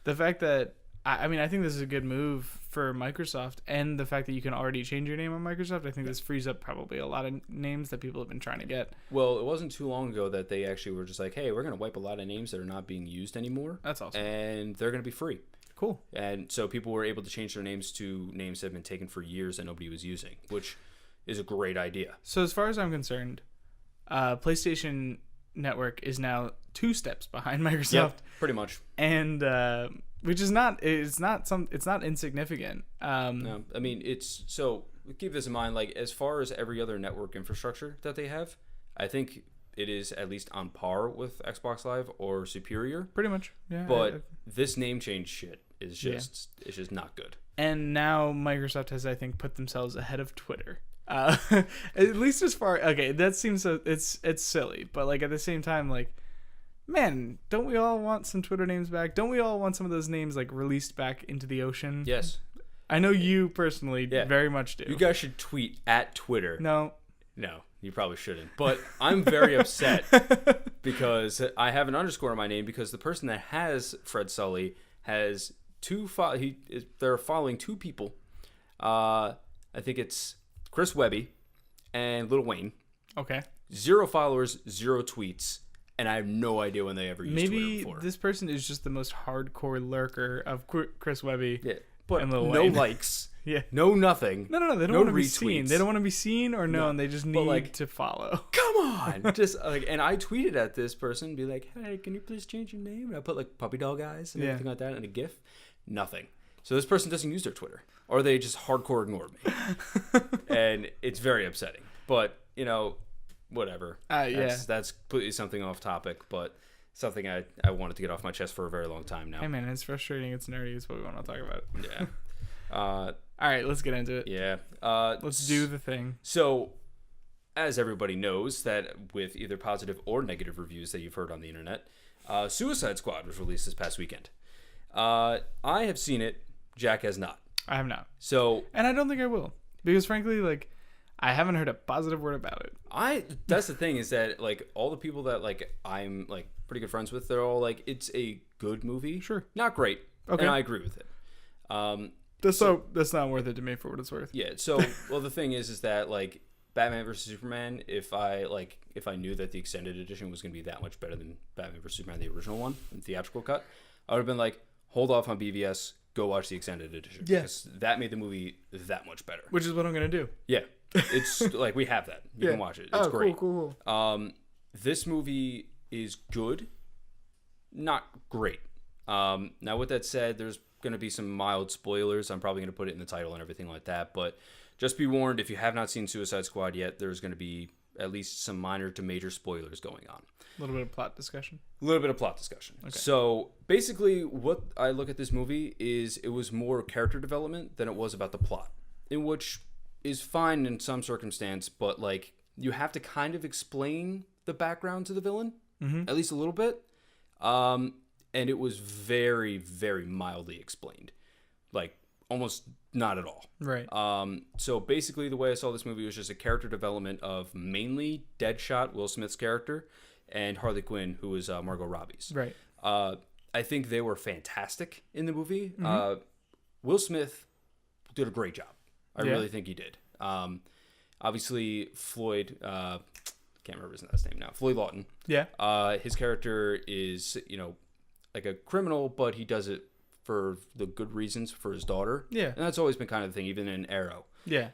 the fact that I mean, I think this is a good move for Microsoft, and the fact that you can already change your name on Microsoft. I think this frees up probably a lot of names that people have been trying to get. Well, it wasn't too long ago that they actually were just like, hey, we're going to wipe a lot of names that are not being used anymore. That's awesome. And they're going to be free. Cool. And so people were able to change their names to names that have been taken for years that nobody was using, which is a great idea. So as far as I'm concerned, PlayStation Network is now 2 steps behind Microsoft. Yep, pretty much. And which is not insignificant. No, I mean, it's so keep this in mind. Like, as far as every other network infrastructure that they have, I think it is at least on par with Xbox Live or superior. Pretty much, yeah. But this name change shit is just it's just not good. And now Microsoft has, I think, put themselves ahead of Twitter. At least as far, okay, that seems so, it's silly, but like at the same time, like, man, don't we all want some Twitter names back? Don't we all want some of those names like released back into the ocean? Yes. I know you personally very much do. You guys should tweet at Twitter. No, you probably shouldn't. But I'm very upset because I have an underscore in my name because the person that has Fred Sully has they're following 2 people. I think it's Chris Webby and Lil Wayne. Okay. 0 followers, 0 tweets. And I have no idea when they ever used Twitter before. Maybe this person is just the most hardcore lurker of Chris Webby. Yeah, but and Lil no Wayne. Likes. Yeah. No nothing. No. They don't want to be seen. They don't want to be seen or known. They just need to follow. Come on. Just like, and I tweeted at this person, be like, hey, can you please change your name? And I put like puppy dog eyes and everything like that and a GIF. Nothing. So this person doesn't use their Twitter. Or they just hardcore ignored me. And it's very upsetting. But, whatever. That's completely something off topic, but something I wanted to get off my chest for a very long time now. Hey man, it's frustrating. It's nerdy. It's what we want to talk about. Yeah. All right, let's get into it. Yeah. Let's do the thing. So, as everybody knows, that with either positive or negative reviews that you've heard on the internet, Suicide Squad was released this past weekend. I have seen it. Jack has not. I have not. So, and I don't think I will, because frankly, like, I haven't heard a positive word about it. That's the thing is that like all the people that like I'm like pretty good friends with, they're all like, it's a good movie. Sure. Not great. Okay. And I agree with it. That's not worth it to me for what it's worth. Yeah. So, well, the thing is that like Batman vs Superman, if I knew that the extended edition was going to be that much better than Batman vs Superman, the original one, the theatrical cut, I would have been like, hold off on BVS, go watch the extended edition. Yeah. Because that made the movie that much better. Which is what I'm going to do. Yeah. It's like we have that. You can watch it. It's great. Cool. This movie is good, not great. Now, with that said, there's going to be some mild spoilers. I'm probably going to put it in the title and everything like that. But just be warned, if you have not seen Suicide Squad yet, there's going to be at least some minor to major spoilers going on. A little bit of plot discussion. Okay. So basically, what I look at this movie is it was more character development than it was about the plot, in which is fine in some circumstance, but like you have to kind of explain the background to the villain, at least a little bit. And it was very, very mildly explained, like almost not at all. Right. So basically, the way I saw this movie was just a character development of mainly Deadshot, Will Smith's character, and Harley Quinn, who was Margot Robbie's. Right. I think they were fantastic in the movie. Will Smith did a great job. I really think he did. Obviously, Floyd, can't remember his last name now. Floyd Lawton. Yeah. His character is, like a criminal, but he does it for the good reasons for his daughter. Yeah. And that's always been kind of the thing, even in Arrow. Yeah.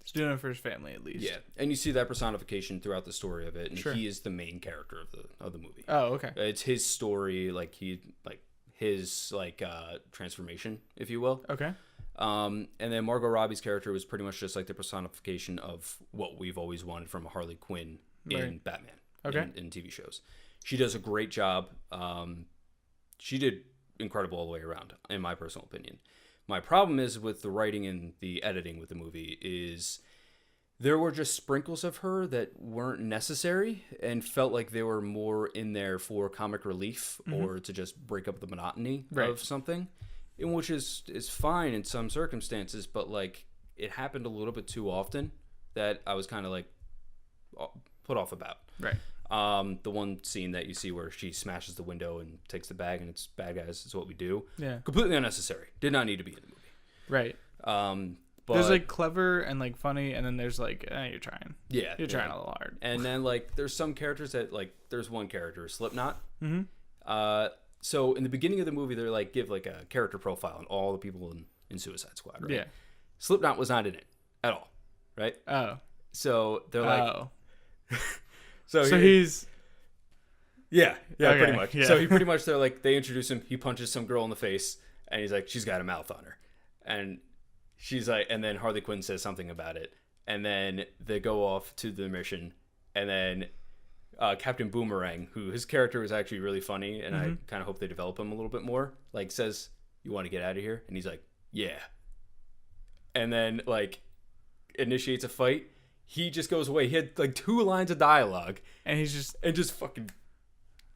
He's doing it for his family, at least. Yeah. And you see that personification throughout the story of it, and Sure. he is the main character of the movie. Oh, okay. It's his story, his transformation, if you will. Okay. And then Margot Robbie's character was pretty much just like the personification of what we've always wanted from Harley Quinn in Batman. Okay. In TV shows. She does a great job. She did incredible all the way around, in my personal opinion. My problem is with the writing and the editing with the movie is there were just sprinkles of her that weren't necessary and felt like they were more in there for comic relief or to just break up the monotony of something, in which is fine in some circumstances, but like it happened a little bit too often that I was kind of like put off about. Right. The one scene that you see where she smashes the window and takes the bag, and it's bad guys. It's what we do. Yeah. Completely unnecessary. Did not need to be in the movie. Right. But there's like clever and like funny, and then there's like you're trying. Yeah. You're trying a little hard. And then like there's some characters that like there's one character, Slipknot. Mm-hmm. So in the beginning of the movie, they're like give like a character profile on all the people in Suicide Squad, right? Yeah. Slipknot was not in it at all, right? Oh. So they're like, so he's. Yeah, Okay, pretty much. yeah. So he pretty much, they introduce him, he punches some girl in the face, and he's like, she's got a mouth on her. And she's like, and then Harley Quinn says something about it. And then they go off to the mission, and then Captain Boomerang, who his character was actually really funny, and I kind of hope they develop him a little bit more, like says, you want to get out of here? And he's like, yeah. And then like initiates a fight. He just goes away. He had like 2 lines of dialogue. And he's just fucking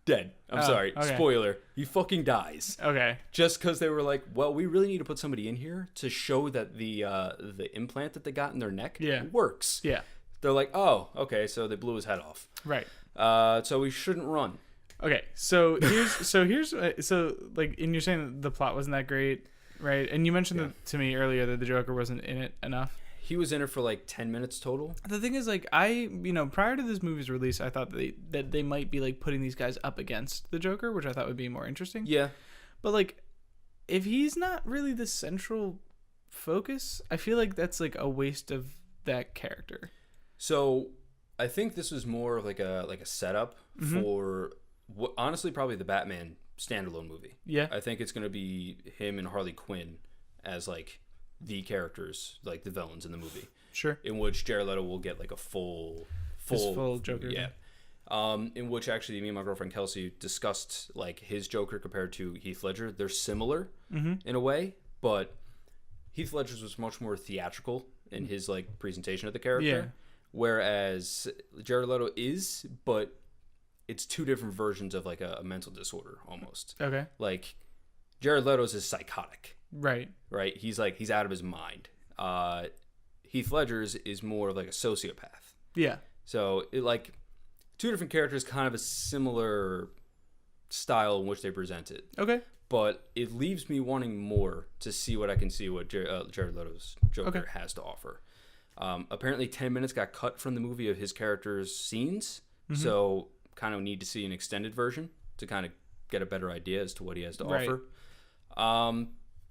dead. I'm sorry. Okay. Spoiler. He fucking dies. Okay. Just because they were like, well, we really need to put somebody in here to show that the implant that they got in their neck works. Yeah. They're like, oh, okay, so they blew his head off. Right. So we shouldn't run. Okay. So here's like, and you're saying that the plot wasn't that great, right? And you mentioned to me earlier that the Joker wasn't in it enough. He was in it for like 10 minutes total. The thing is, like, prior to this movie's release, I thought that they might be like putting these guys up against the Joker, which I thought would be more interesting. Yeah. But like, if he's not really the central focus, I feel like that's like a waste of that character. So I think this was more of like a setup for honestly probably the Batman standalone movie. Yeah. I think it's going to be him and Harley Quinn as like the characters, like the villains in the movie. Sure. In which Jared Leto will get like a full Joker. Yeah. In which actually me and my girlfriend Kelsey discussed like his Joker compared to Heath Ledger. They're similar in a way, but Heath Ledger's was much more theatrical in his like presentation of the character. Yeah. Whereas Jared Leto is, but it's 2 different versions of like a mental disorder almost. Okay. Like Jared Leto's is psychotic. Right. Right. He's out of his mind. Heath Ledger's is more of like a sociopath. Yeah. So it like 2 different characters, kind of a similar style in which they present it. Okay. But it leaves me wanting more to see what I can see what Jared Leto's Joker has to offer. Apparently 10 minutes got cut from the movie of his character's scenes. So kind of need to see an extended version to kind of get a better idea as to what he has to offer.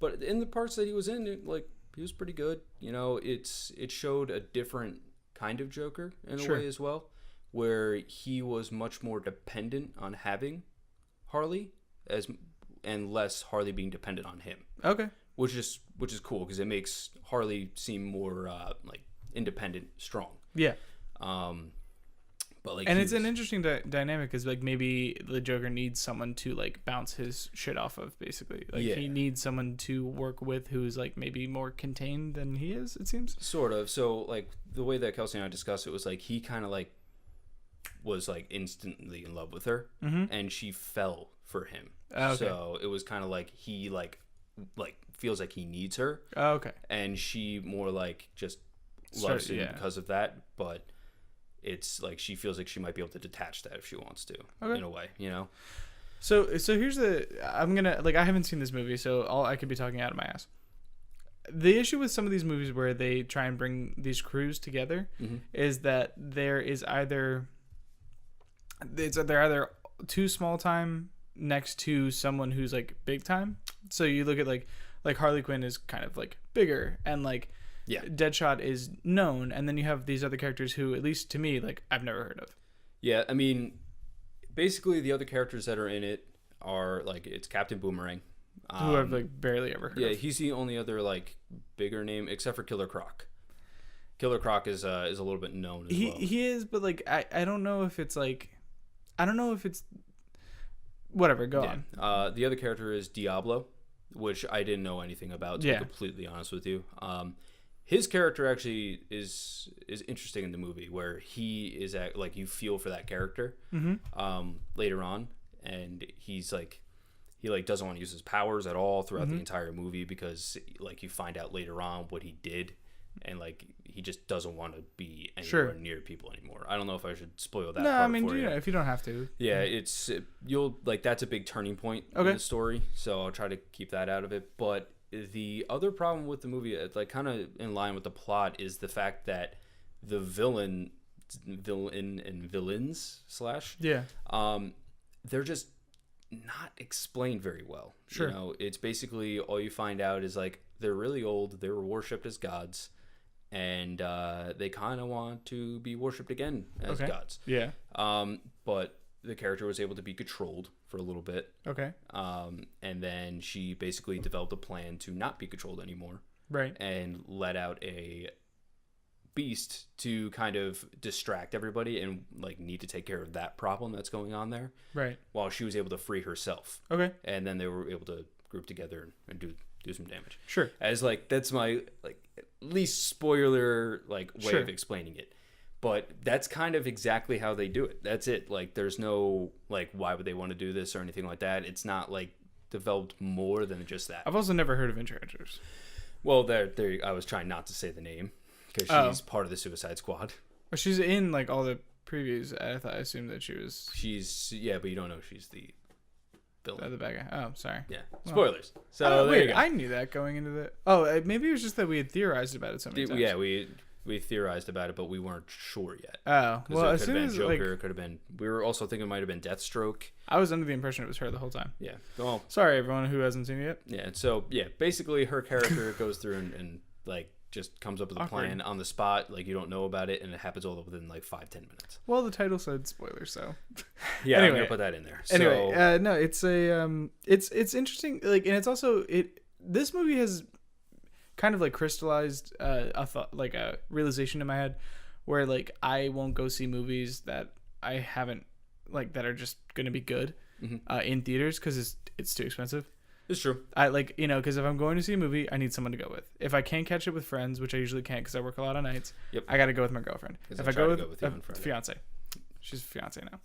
But in the parts that he was in, he was pretty good. You know, it showed a different kind of Joker in a way as well, where he was much more dependent on having Harley and less Harley being dependent on him. Okay. Which is cool because it makes Harley seem more like independent, strong. Yeah. But like, and it's an interesting dynamic because like maybe the Joker needs someone to like bounce his shit off of, basically. Like he needs someone to work with who's like maybe more contained than he is, it seems. Sort of. So like the way that Kelsey and I discussed it was like he kind of like was like instantly in love with her, and she fell for him. Okay. So it was kind of like he like feels like he needs her. Okay. And she more like just loves him because of that, but it's like she feels like she might be able to detach that if she wants to, in a way, you know? So here's I'm gonna, like, I haven't seen this movie, so I could be talking out of my ass. The issue with some of these movies where they try and bring these crews together is that they're either too small time next to someone who's like big time. So you look at like Harley Quinn is kind of like bigger, and like Deadshot is known, and then you have these other characters who, at least to me, like I've never heard of. Yeah, I mean, basically the other characters that are in it are like it's Captain Boomerang, who I've like barely ever heard of. Yeah, he's the only other like bigger name except for Killer Croc. Killer Croc is a little bit known as well. He is, but like I don't know if it's whatever. Go on. The other character is Diablo, which I didn't know anything about, to be completely honest with you. His character actually is interesting in the movie, where he is like you feel for that character later on, and he's like he like doesn't want to use his powers at all throughout the entire movie, because like you find out later on what he did and like he just doesn't want to be anywhere near people anymore. I don't know if I should spoil that. No, part I mean, for you. if you don't have to. Yeah, you'll like that's a big turning point in the story, so I'll try to keep that out of it. But the other problem with the movie, like kind of in line with the plot, is the fact that the villain and villains they're just not explained very well. Sure. You know, it's basically all you find out is like they're really old, they were worshipped as gods, and they kind of want to be worshipped again as gods. Yeah. But the character was able to be controlled for a little bit. Okay. And then she basically developed a plan to not be controlled anymore. Right. And let out a beast to kind of distract everybody and like need to take care of that problem that's going on there. Right. While she was able to free herself. Okay. And then they were able to group together and do some damage. Sure. As like that's my like least spoiler like way of explaining it. But that's kind of exactly how they do it. That's it. Like, there's no, like, why would they want to do this or anything like that. It's not, like, developed more than just that. I've also never heard of Enchantress. Well, I was trying not to say the name because she's part of the Suicide Squad. Well, she's in, like, all the previews. I assumed that she was... Yeah, but you don't know she's the villain. The bad guy. Oh, sorry. Yeah. Spoilers. Well, so, there you go. I knew that going into the... Oh, maybe it was just that we had theorized about it so many times. Yeah, we theorized about it, but we weren't sure yet. Oh, well, it could have been Joker. It could have been. We were also thinking it might have been Deathstroke. I was under the impression it was her the whole time. Yeah. Well, sorry, everyone who hasn't seen it yet. Yeah. So yeah, basically her character goes through and like just comes up with a plan on the spot. Like you don't know about it, and it happens all within like 5-10 minutes. Well, the title said spoilers, so yeah, anyway, I'm gonna put that in there. Anyway, no, it's a it's interesting. Like, and it's also this movie has kind of like crystallized a thought, like a realization in my head where like I won't go see movies that I haven't like that are just gonna be good in theaters because it's too expensive. It's true. I like, you know, because if I'm going to see a movie, I need someone to go with. If I can't catch it with friends, which I usually can't because I work a lot of nights, I got to go with my girlfriend. If I go with a fiance, she's a fiance now.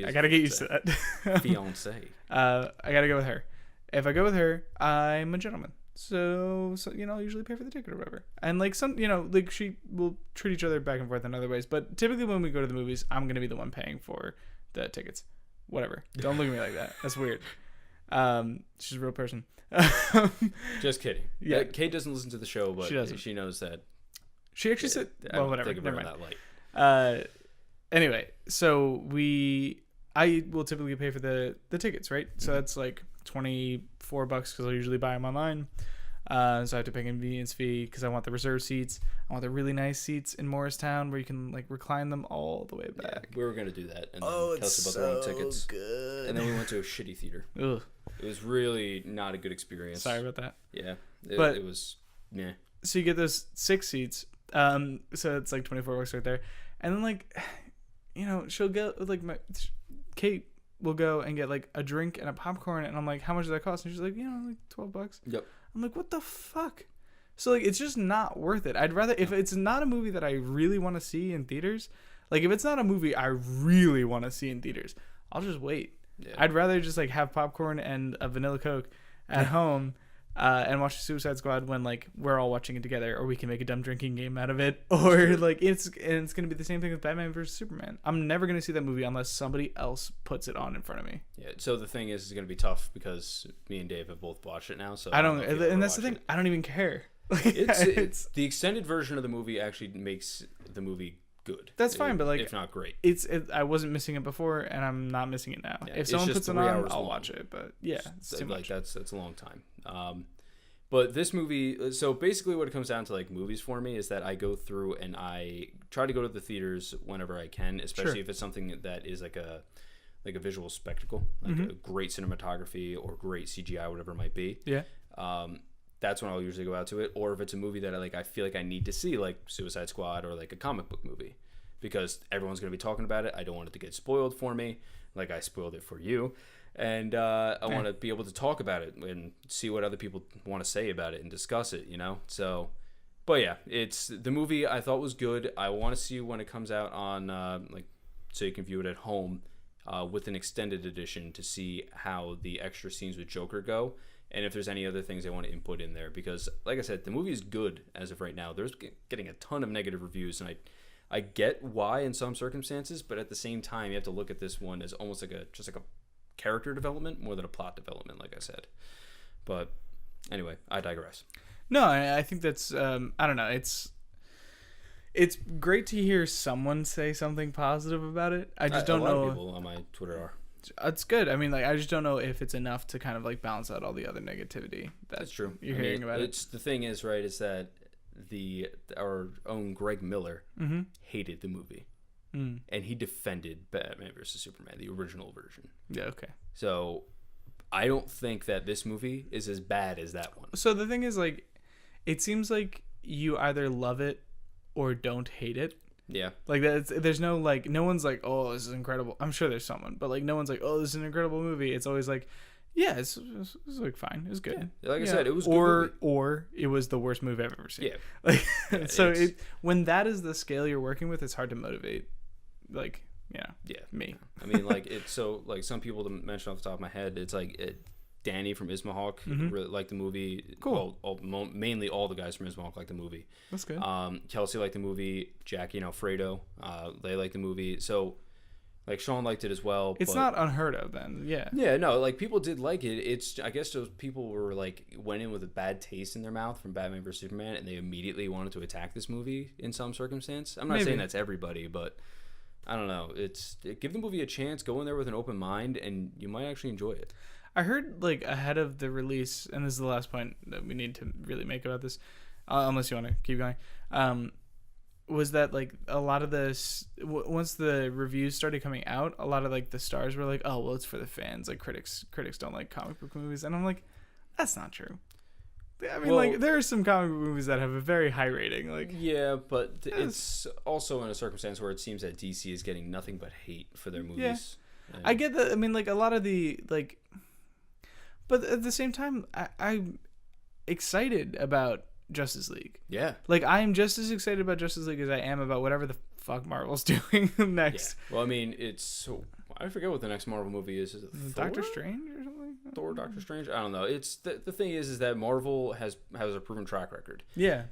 I got to get used to that. Fiance. I got to go with her. If I go with her, I'm a gentleman. So you know, I'll usually pay for the ticket or whatever. And like some, you know, like she will treat each other back and forth in other ways. But typically when we go to the movies, I'm gonna be the one paying for the tickets. Whatever. Don't look at me like that. That's weird. She's a real person. Just kidding. Yeah. Kate doesn't listen to the show, but she doesn't. She knows that. She actually said, well, whatever. Think of her in that light. Anyway, so I will typically pay for the tickets, right? So that's like $24 because I'll usually buy them online. So I have to pay a convenience fee because I want the reserve seats. I want the really nice seats in Morristown where you can like recline them all the way back. Yeah, we were gonna do that, and it's about so their own tickets. good. And then we went to a shitty theater. Ugh. It was really not a good experience. Sorry about that. Yeah, but it was. Yeah. So you get those 6 seats. So it's like $24 right there, and then like, you know, she'll go like Kate will go and get like a drink and a popcorn, and I'm like, how much does that cost? And she's like, you know, like $12. Yep. I'm like, what the fuck? So like, it's just not worth it. I'd rather, if it's not a movie that I really want to see in theaters, like if it's not a movie I really want to see in theaters, I'll just wait. Yeah. I'd rather just like have popcorn and a vanilla Coke at home and watch Suicide Squad when like we're all watching it together, or we can make a dumb drinking game out of it, or like it's gonna be the same thing with Batman vs Superman. I'm never gonna see that movie unless somebody else puts it on in front of me. Yeah. So the thing is, it's gonna be tough because me and Dave have both watched it now. So I don't, and that's the thing. I don't even care. It's the extended version of the movie actually makes the movie good. That's fine, but like, if not great. I wasn't missing it before, and I'm not missing it now. Yeah, if someone puts it on, I'll watch it. But yeah, it's too much. That's a long time. But this movie, so basically what it comes down to like movies for me is that I go through and I try to go to the theaters whenever I can, especially if it's something that is like a visual spectacle, like a great cinematography or great CGI, whatever it might be. Yeah. That's when I'll usually go out to it. Or if it's a movie that I feel like I need to see, like Suicide Squad or like a comic book movie, because everyone's going to be talking about it. I don't want it to get spoiled for me, like I spoiled it for you. And I want to be able to talk about it and see what other people want to say about it and discuss it, you know? So, but yeah, it's the movie I thought was good. I want to see when it comes out on, so you can view it at home with an extended edition to see how the extra scenes with Joker go. and if there's any other things they want to input in there. Because, like I said, the movie is good as of right now. There's getting a ton of negative reviews, and I get why in some circumstances, but at the same time, you have to look at this one as almost like a character development more than a plot development, like I said. But anyway, I digress. No, I think that's I don't know. It's great to hear someone say something positive about it. I just don't know. A lot of people on my Twitter are. It's good. I mean, like, I just don't know if it's enough to kind of like balance out all the other negativity that's true. You're hearing about it. The thing is, right, is that our own Greg Miller hated the movie, and he defended Batman vs Superman, the original version. Yeah. Okay. So I don't think that this movie is as bad as that one. So the thing is, like, it seems like you either love it or don't hate it. Yeah. Like, there's no, like, no one's like, oh, this is incredible. I'm sure there's someone, but, like, no one's like, oh, this is an incredible movie. It's always like, yeah, it's like, fine. It's good. Yeah. Like I said, it was good. Or it was the worst movie I've ever seen. Yeah. Like, yeah, so when that is the scale you're working with, it's hard to motivate, like, me. I mean, like, it's so, like, some people to mention off the top of my head, it's like Danny from Ismahawk really liked the movie. Cool. Mainly all the guys from Ismahawk liked the movie. That's good. Kelsey liked the movie. Jackie and Alfredo, they liked the movie. So, like, Sean liked it as well. It's not unheard of then. Yeah. Yeah, no, like, people did like it. It's, I guess those people were, like, went in with a bad taste in their mouth from Batman vs Superman, and they immediately wanted to attack this movie in some circumstance. I'm not saying that's everybody, but I don't know. Give the movie a chance. Go in there with an open mind, and you might actually enjoy it. I heard, like, ahead of the release, and this is the last point that we need to really make about this, unless you want to keep going, was that, like, a lot of this, once the reviews started coming out, a lot of, like, the stars were like, oh, well, it's for the fans. Like, critics don't like comic book movies. And I'm like, that's not true. I mean, like, there are some comic book movies that have a very high rating. Like, yeah, but it's also in a circumstance where it seems that DC is getting nothing but hate for their movies. Yeah. I get that. I mean, like, a lot of the, like... But at the same time, I'm excited about Justice League. Yeah. Like, I am just as excited about Justice League as I am about whatever the fuck Marvel's doing next. Yeah. Well, I mean, I forget what the next Marvel movie is. Is it Doctor Strange or something? Thor, Doctor Strange? I don't know. It's the thing is that Marvel has a proven track record. Yeah.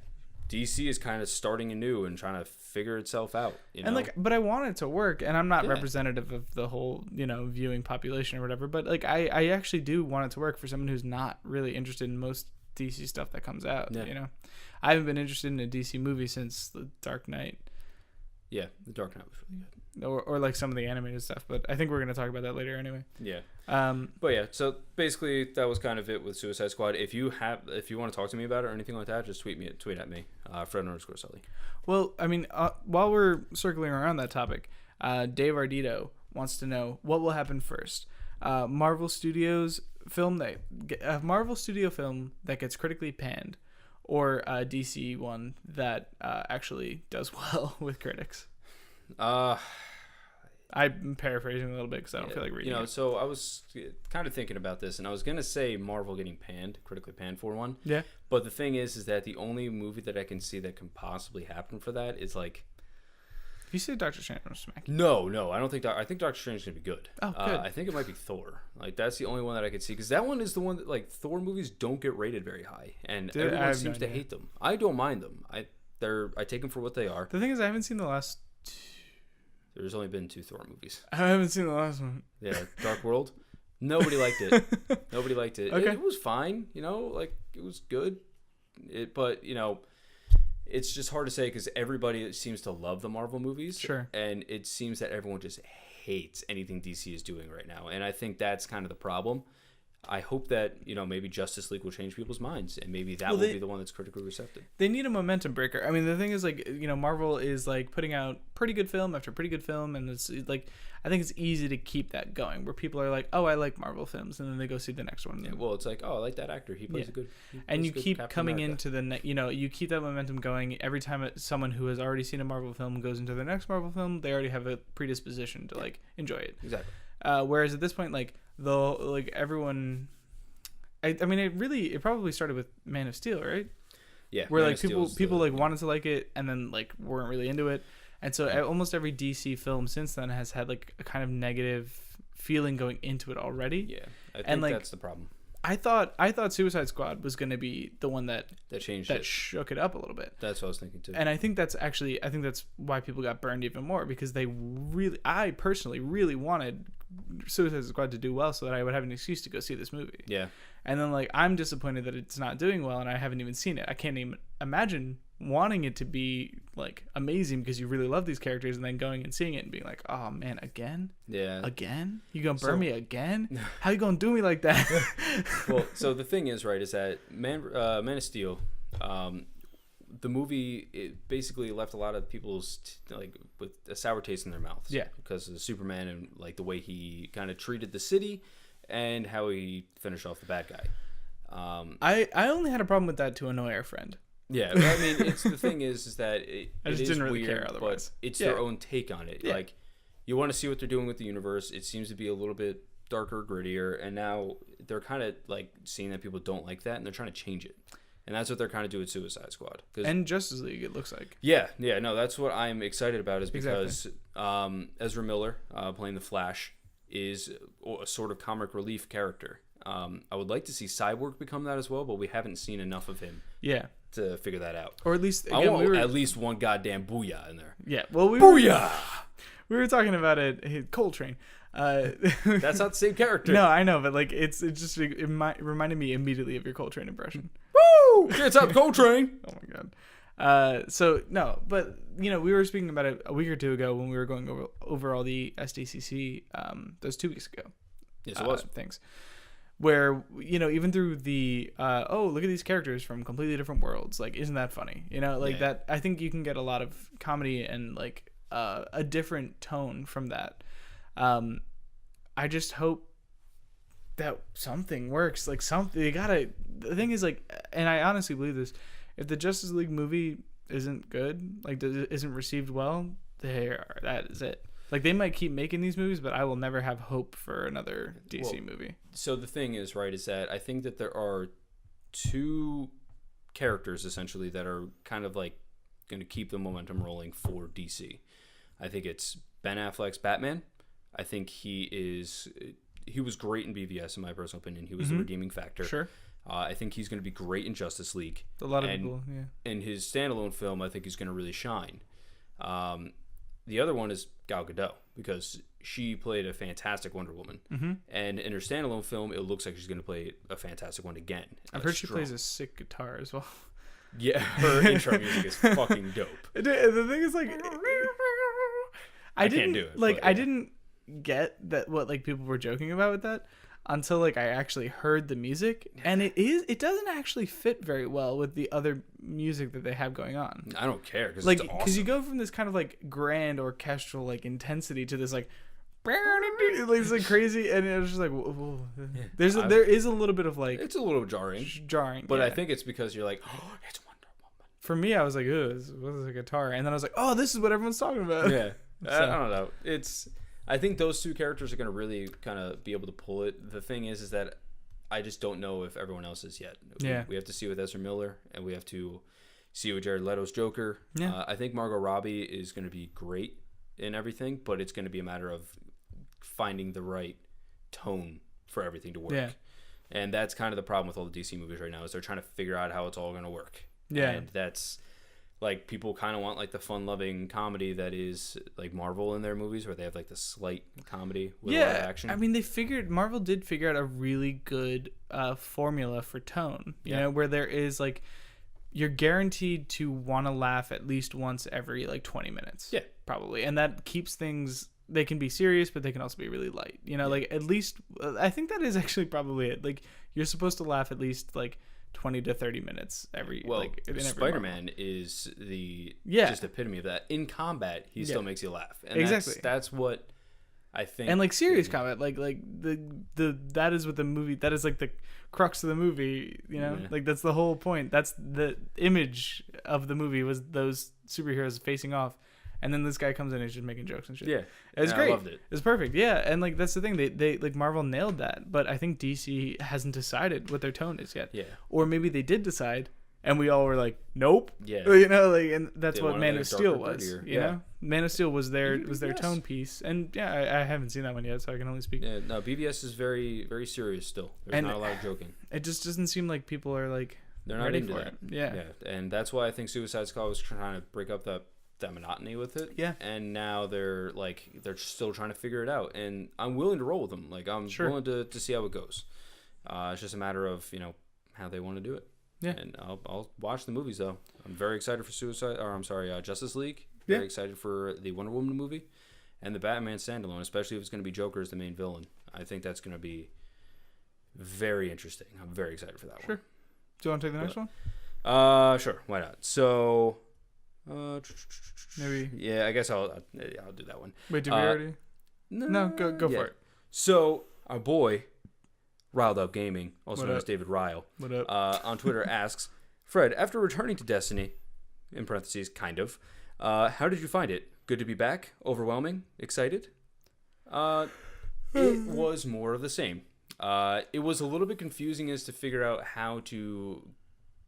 DC is kind of starting anew and trying to figure itself out. You know? And, like, but I want it to work, and I'm not representative of the whole, viewing population or whatever. But, like, I actually do want it to work for someone who's not really interested in most DC stuff that comes out. Yeah. You know, I haven't been interested in a DC movie since The Dark Knight. Yeah, The Dark Knight was really good. Or like some of the animated stuff, but I think we're gonna talk about that later anyway. Yeah. But yeah, so basically that was kind of it with Suicide Squad. If you want to talk to me about it or anything like that, just tweet at me, Fred_Sully. Well, I mean, while we're circling around that topic, Dave Ardito wants to know what will happen first: Marvel Studios film a Marvel Studio film that gets critically panned, or a DC one that actually does well with critics. I'm paraphrasing a little bit because I don't feel like reading it. So I was kind of thinking about this, and I was going to say Marvel getting critically panned for one. Yeah. But the thing is that the only movie that I can see that can possibly happen for that is, like... If you say Doctor Strange, I'm smacking. No, I don't think... I think Doctor Strange is going to be good. Oh, good. I think it might be Thor. Like, that's the only one that I could see, because that one is the one that, like, Thor movies don't get rated very high, and everyone seems to hate them. I don't mind them. I take them for what they are. The thing is, I haven't seen the last... There's only been 2 Thor movies. I haven't seen the last one. Yeah, Dark World. Nobody liked it. Nobody liked it. Okay. It was fine, like, it was good. But, it's just hard to say because everybody seems to love the Marvel movies. Sure. And it seems that everyone just hates anything DC is doing right now. And I think that's kind of the problem. I hope that, maybe Justice League will change people's minds, and maybe that will be the one that's critically receptive. They need a momentum breaker. I mean, the thing is, like, Marvel is, like, putting out pretty good film after pretty good film, and it's, like, I think it's easy to keep that going, where people are like, oh, I like Marvel films, and then they go see the next one. Yeah, well, it's like, oh, I like that actor. He plays a good... And you keep coming into the... you keep that momentum going. Every time someone who has already seen a Marvel film goes into their next Marvel film, they already have a predisposition to, like, enjoy it. Exactly. Whereas at this point, like, though, like, everyone... I mean, it probably started with Man of Steel, right? Yeah. Where, like, people like wanted to like it and then, like, weren't really into it. And so almost every DC film since then has had, like, a kind of negative feeling going into it already. Yeah. I think that's the problem. I thought Suicide Squad was going to be the one that changed it. shook it up a little bit. That's what I was thinking too. And I think that's why people got burned even more, because I personally really wanted Suicide Squad to do well so that I would have an excuse to go see this movie. Yeah. And then like I'm disappointed that it's not doing well and I haven't even seen it. I can't even imagine wanting it to be like amazing because you really love these characters and then going and seeing it and being like, oh man, again? Yeah. Again? You gonna burn me again? How you gonna do me like that? Well, so the thing is, right, is that Man of Steel, the movie, it basically left a lot of people's like with a sour taste in their mouths. Yeah. Because of Superman and like the way he kind of treated the city and how he finished off the bad guy. I only had a problem with that to annoy our friend. Yeah, but I mean, it's the thing is that it just is didn't really weird, care otherwise. but it's their own take on it. Yeah. Like, you want to see what they're doing with the universe. It seems to be a little bit darker, grittier, and now they're kind of like seeing that people don't like that, and they're trying to change it. And that's what they're kind of doing with Suicide Squad. And Justice League, it looks like. Yeah, no, that's what I'm excited about is because Ezra Miller, playing the Flash, is a sort of comic relief character. I would like to see Cyborg become that as well, but we haven't seen enough of him. Yeah. To figure that out, or at least again, I want at least one goddamn booyah in there. Yeah, well, we were talking about it. Coltrane. That's not the same character. No, I know, but like it reminded me immediately of your Coltrane impression. Woo! It's up Coltrane. Oh my god. So no, but we were speaking about it a week or two ago when we were going over all the SDCC. Those 2 weeks ago. Yes, it was. Things. Where, even through the, look at these characters from completely different worlds. Like, isn't that funny? That, I think you can get a lot of comedy and, like, a different tone from that. I just hope that something works. Like, the thing is, like, and I honestly believe this, if the Justice League movie isn't good, like, isn't received well, that is it. Like, they might keep making these movies, but I will never have hope for another DC movie. So the thing is, right, is that I think that there are 2 characters, essentially, that are kind of, like, going to keep the momentum rolling for DC. I think it's Ben Affleck's Batman. I think he was great in BVS, in my personal opinion. He was the redeeming factor. Sure. I think he's going to be great in Justice League. A lot of people, yeah. In his standalone film, I think he's going to really shine. The other one is Gal Gadot, because she played a fantastic Wonder Woman. Mm-hmm. And in her standalone film, it looks like she's going to play a fantastic one again. I've heard she plays a sick guitar as well. Yeah, her intro music is fucking dope. The thing is, like, I can't do it. Like, I didn't get that what like people were joking about with that until like I actually heard the music, and it doesn't actually fit very well with the other music that they have going on. I don't care because like it's awesome. Because you go from this kind of like grand orchestral like intensity to this like it's like crazy, and it was just like whoa. There is a little bit of like it's a little jarring, but I think it's because you're like, oh, it's Wonder Woman. For me, I was like, oh, this was a guitar, and then I was like, oh, this is what everyone's talking about. Yeah. So. I don't know. I think those 2 characters are going to really kind of be able to pull it. The thing is that I just don't know if everyone else is yet. Yeah. We have to see with Ezra Miller, and we have to see with Jared Leto's Joker. Yeah. I think Margot Robbie is going to be great in everything, but it's going to be a matter of finding the right tone for everything to work. Yeah. And that's kind of the problem with all the DC movies right now is they're trying to figure out how it's all going to work. Yeah. And that's... like people kind of want like the fun-loving comedy that is like Marvel in their movies, where they have like the slight comedy with a lot of action. I mean, Marvel did figure out a really good formula for tone. You know, where there is like you're guaranteed to want to laugh at least once every like 20 minutes. Yeah, probably, and that keeps things. They can be serious, but they can also be really light. You know, like at least I think that is actually probably it. Like you're supposed to laugh at least like 20 to 30 minutes every Spider-Man is the just epitome of that. In combat, he still makes you laugh. And exactly. That's what I think. And like serious combat, like the that is what the movie, that is like the crux of the movie, you know? Like that's the whole point. That's the image of the movie, was those superheroes facing off. And then this guy comes in and he's just making jokes and shit. Yeah. It's great. I loved it. It's perfect. Yeah. And like that's the thing. They like Marvel nailed that. But I think DC hasn't decided what their tone is yet. Yeah. Or maybe they did decide And we all were like, nope. Yeah. And that's They what wanted, Man like, of Steel darker, was. grittier. You know? Man of Steel was their BVS. tone piece. And I haven't seen that one yet, so I can only speak. Yeah, no, BVS is very, very serious still. There's not a lot of joking. It just doesn't seem like people are like They're not ready into for that. it. Yeah. Yeah, and that's why I think Suicide Squad was trying to break up that monotony with it. Yeah. And now they're still trying to figure it out, and I'm willing to roll with them. Like I'm willing to see how it goes. It's just a matter of how they want to do it. Yeah. And I'll watch the movies though. I'm very excited for Justice League. Yeah. Very excited for the Wonder Woman movie, and the Batman standalone, especially if it's going to be Joker as the main villain. I think that's going to be very interesting. I'm very excited for that one. Do you want to take the next one? Sure. Why not? So, Maybe. Yeah, I guess I'll do that one. Wait, did we already? No, go for it. So our boy, Riled Up Gaming, also What known up? as David Ryle, What up? on Twitter asks, Fred, after returning to Destiny, in parentheses, kind of, how did you find it? Good to be back? Overwhelming? Excited? It was more of the same. It was a little bit confusing as to figure out how to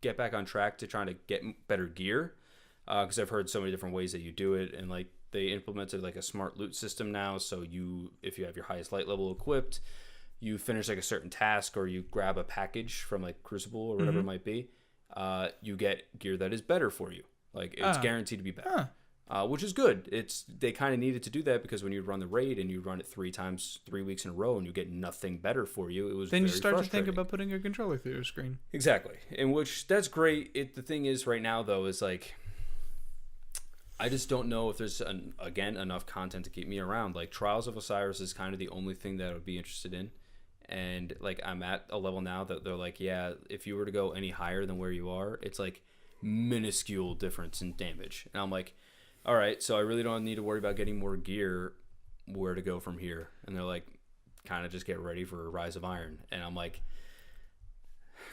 get back on track to trying to get better gear, because I've heard so many different ways that you do it, and like they implemented like a smart loot system now, so if you have your highest light level equipped, you finish like a certain task or you grab a package from like Crucible or whatever it might be, you get gear that is better for you. Like it's guaranteed to be better, which is good. They kind of needed to do that because when you run the raid and you run it 3 weeks in a row and you get nothing better for you, it was then you very start to think frustrating. about putting a controller through your screen. Exactly, in which that's great. The thing is right now though is like I just don't know if there's enough content to keep me around. Like Trials of Osiris is kind of the only thing that I would be interested in. And like I'm at a level now that they're like, yeah, if you were to go any higher than where you are, it's like minuscule difference in damage. And I'm like, all right, so I really don't need to worry about getting more gear. Where to go from here? And they're like, kind of just get ready for Rise of Iron. And I'm like,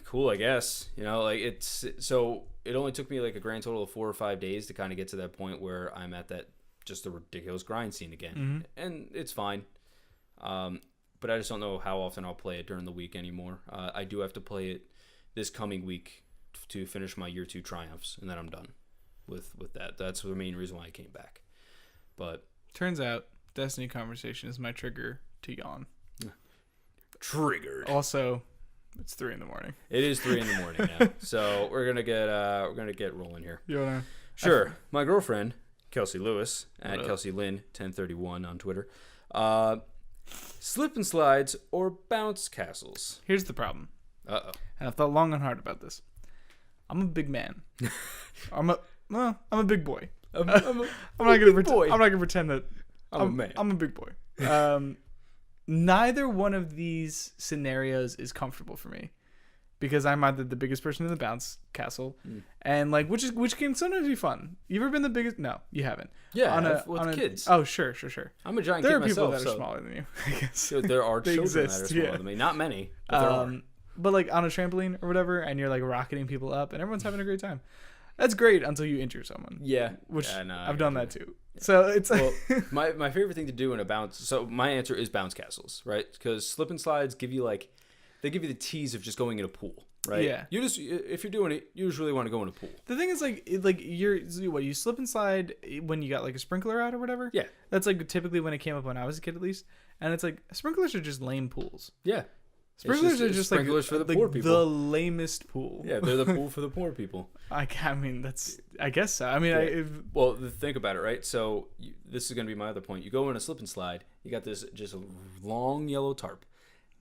cool, I guess. Like so it only took me like a grand total of 4 or 5 days to kind of get to that point where I'm at that just the ridiculous grind scene again. And it's fine. But I just don't know how often I'll play it during the week anymore. I do have to play it this coming week to finish my year 2 triumphs, and then I'm done with that. That's the main reason why I came back. But turns out Destiny conversation is my trigger to yawn. Triggered. Also, it's 3 a.m. It is 3 a.m. now, so we're gonna get rolling here. You wanna? Sure. My girlfriend Kelsey Lewis at Kelsey Lynn 1031 on Twitter. Slip and slides or bounce castles? Here's the problem. Uh-oh. And I've thought long and hard about this. I'm a big man. I'm a big boy. I'm not gonna pretend that I'm a man. I'm a big boy. Neither one of these scenarios is comfortable for me because I'm either the biggest person in the bounce castle, and like which can sometimes be fun. You ever been the biggest? No, you haven't. Yeah, with kids. Oh, sure. I'm a giant There kid are people myself, that are smaller than you, I guess. There are They children exist, that are smaller than me. Not many, but there are. But like on a trampoline or whatever, and you're like rocketing people up, and everyone's having a great time. That's great until you injure someone. Yeah, which no, I've done that too. Yeah. So it's my favorite thing to do in a bounce. So my answer is bounce castles, right? Because slip and slides give you the tease of just going in a pool, right? Yeah. If you're doing it, you usually want to go in a pool. The thing is you slip and slide when you got like a sprinkler out or whatever. Yeah. That's like typically when it came up when I was a kid at least, and it's like sprinklers are just lame pools. Yeah. Sprinklers are just sprinklers like for the poor people. The lamest pool. Yeah, they're the pool for the poor people. I guess so. I mean, well, think about it, right? So this is going to be my other point. You go in a slip and slide. You got this just long yellow tarp.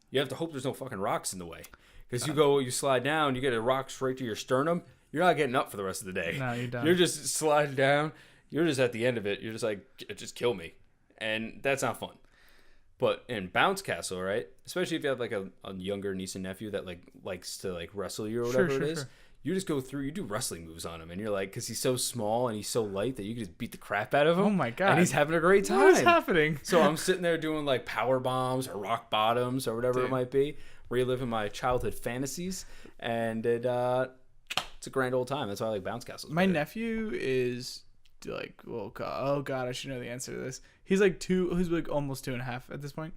You have to hope there's no fucking rocks in the way, because you slide down, you get a rock straight to your sternum. You're not getting up for the rest of the day. No, you don't. You're just sliding down. You're just at the end of it. You're just like, just kill me, and that's not fun. But in bounce castle, right? Especially if you have like a younger niece and nephew that likes to like wrestle you or whatever it is. Sure. You just go through. You do wrestling moves on him, and you're like, because he's so small and he's so light that you can just beat the crap out of him. Oh my god! And he's having a great time. What is happening? So I'm sitting there doing like power bombs or rock bottoms or whatever it might be, reliving my childhood fantasies, and it's a grand old time. That's why I like bounce castles. My nephew is like, oh god, I should know the answer to this. He's like he's like almost 2.5 at this point,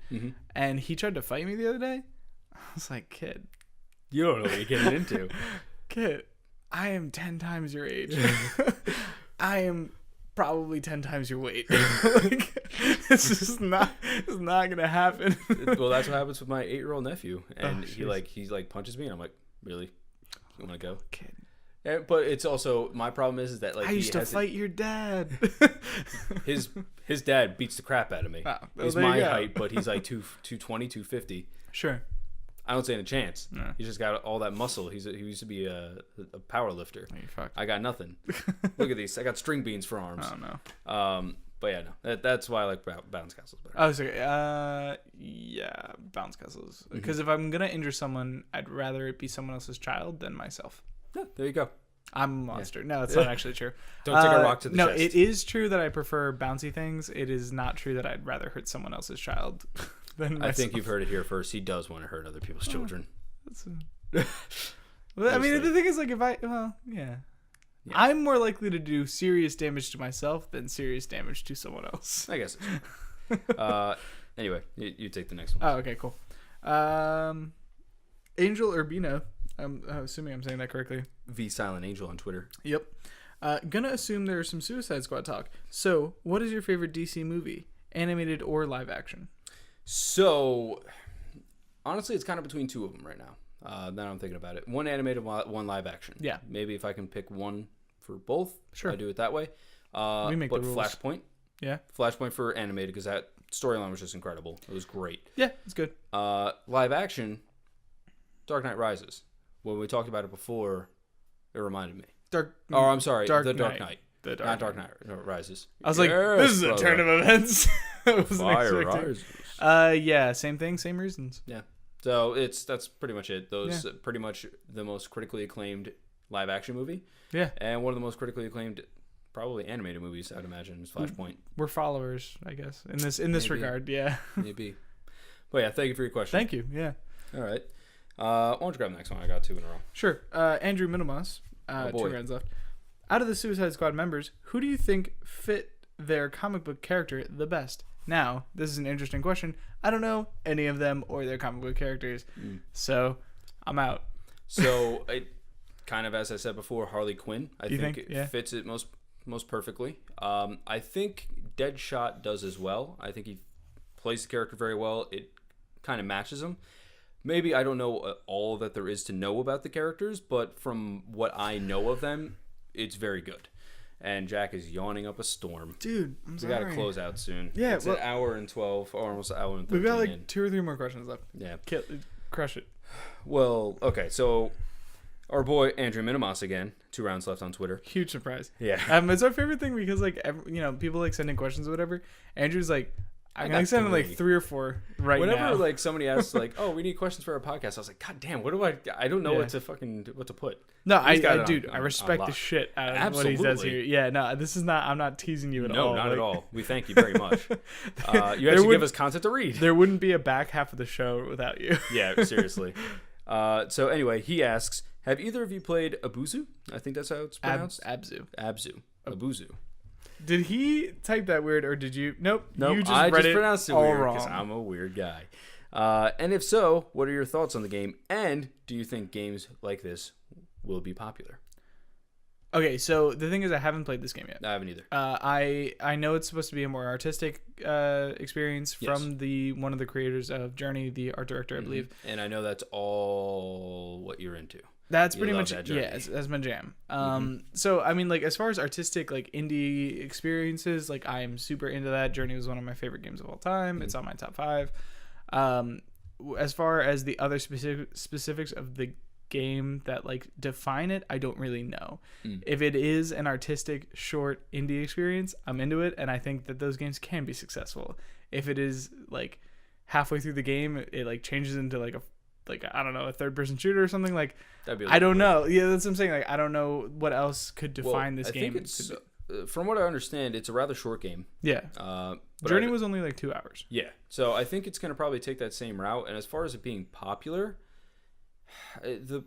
and he tried to fight me the other day. I was like, kid, you don't know what you're getting into. Kid, I am 10 times your age. I am probably 10 times your weight. Like, it's just not. It's not gonna happen. Well, that's what happens with my 8-year-old nephew, and he punches me, and I'm like, really? You want to go? Kid. Yeah, but it's also my problem is that like I used to fight your dad. his dad beats the crap out of me. Oh, well, he's my height, but he's like 220, 250. Sure. I don't stand a chance. No. He's just got all that muscle. He used to be a power lifter. Oh, you're fucked. I got nothing. Look at these. I got string beans for arms. Oh no. But yeah, no. That's why I like Bounce Castles better. Oh, sorry. Yeah, bounce castles. Because if I'm gonna injure someone, I'd rather it be someone else's child than myself. Yeah, there you go. I'm a monster. Yeah. No, it's not actually true. Don't take a rock to the chest. No, it is true that I prefer bouncy things. It is not true that I'd rather hurt someone else's child than myself. I think you've heard it here first. He does want to hurt other people's children. Well, I mean, the thing is, like, yeah. I'm more likely to do serious damage to myself than serious damage to someone else. I guess. Anyway, you take the next one. Oh, okay, cool. Angel Urbino. I'm assuming I'm saying that correctly. V Silent Angel on Twitter. Yep. Gonna assume there's some Suicide Squad talk. So, what is your favorite DC movie, animated or live action? So, honestly, it's kind of between two of them right now. Now I'm thinking about it. One animated, one live action. Yeah. Maybe if I can pick one for both, sure. I do it that way. We make the rules. Flashpoint. Yeah. Flashpoint for animated because that storyline was just incredible. It was great. Yeah, it's good. Live action, Dark Knight Rises. When we talked about it before, it reminded me. I'm sorry. The Dark Knight. Not Dark Knight Rises. I was like, this is a turn of events. Fire Rises. Yeah, same thing, same reasons. Yeah. So that's pretty much it. Those pretty much the most critically acclaimed live action movie. Yeah. And one of the most critically acclaimed probably animated movies, I'd imagine, is Flashpoint. We're followers, I guess, in this regard, yeah. Maybe. But yeah, thank you for your question. Thank you, yeah. All right. Why don't you grab the next one? I got two in a row. Sure. Andrew Minimas, 2 rounds left. Out of the Suicide Squad members, who do you think fit their comic book character the best? Now, this is an interesting question. I don't know any of them or their comic book characters, so I'm out. So, it kind of, as I said before, Harley Quinn, I think it fits it most perfectly. I think Deadshot does as well. I think he plays the character very well. It kind of matches him. Maybe I don't know all that there is to know about the characters, but from what I know of them, it's very good. And Jack is yawning up a storm. Dude, I'm sorry. We got to close out soon. Yeah, it's an hour and 12, or almost an hour and 13 we've got like in. 2 or 3 more questions left. Yeah. Crush it. Well, okay, so our boy Andrew Minimas again. 2 rounds left on Twitter. Huge surprise. Yeah. It's our favorite thing because, like, people like sending questions or whatever. Andrew's like, I'm going to send him like 3 or 4 right now. Whenever like somebody asks like, "Oh, we need questions for our podcast," I was like, "God damn, what do I don't know what to put." No, I respect the shit out of Absolutely. what he says here. Yeah, no, this is not. I'm not teasing you at all. No, not at all. We thank you very much. You actually give us content to read. There wouldn't be a back half of the show without you. Yeah, seriously. So anyway, he asks, "Have either of you played Abuzu?" I think that's how it's pronounced. Abzu. Abuzu. Did he type that weird, or did you? Nope. You just I read just pronounced it all weird wrong. because I'm a weird guy. And if so, what are your thoughts on the game? And do you think games like this will be popular? Okay, so the thing is, I haven't played this game yet. I haven't either. I know it's supposed to be a more artistic experience from one of the creators of Journey, the art director, I believe. And I know that's all what you're into. That's pretty much that's my jam. So I mean, like, as far as artistic, like, indie experiences, like, I'm super into that. Journey was one of my favorite games of all time. It's on my top 5. As far as the other specifics of the game that like define it, I don't really know. If it is an artistic short indie experience, I'm into it, and I think that those games can be successful. If it is like halfway through the game, it like changes into like I don't know, a third-person shooter or something, like, I don't know. Yeah, that's what I'm saying. Like, I don't know what else could define this game. I think from what I understand, it's a rather short game. Yeah. Journey was only like 2 hours. Yeah. So I think it's going to probably take that same route. And as far as it being popular, to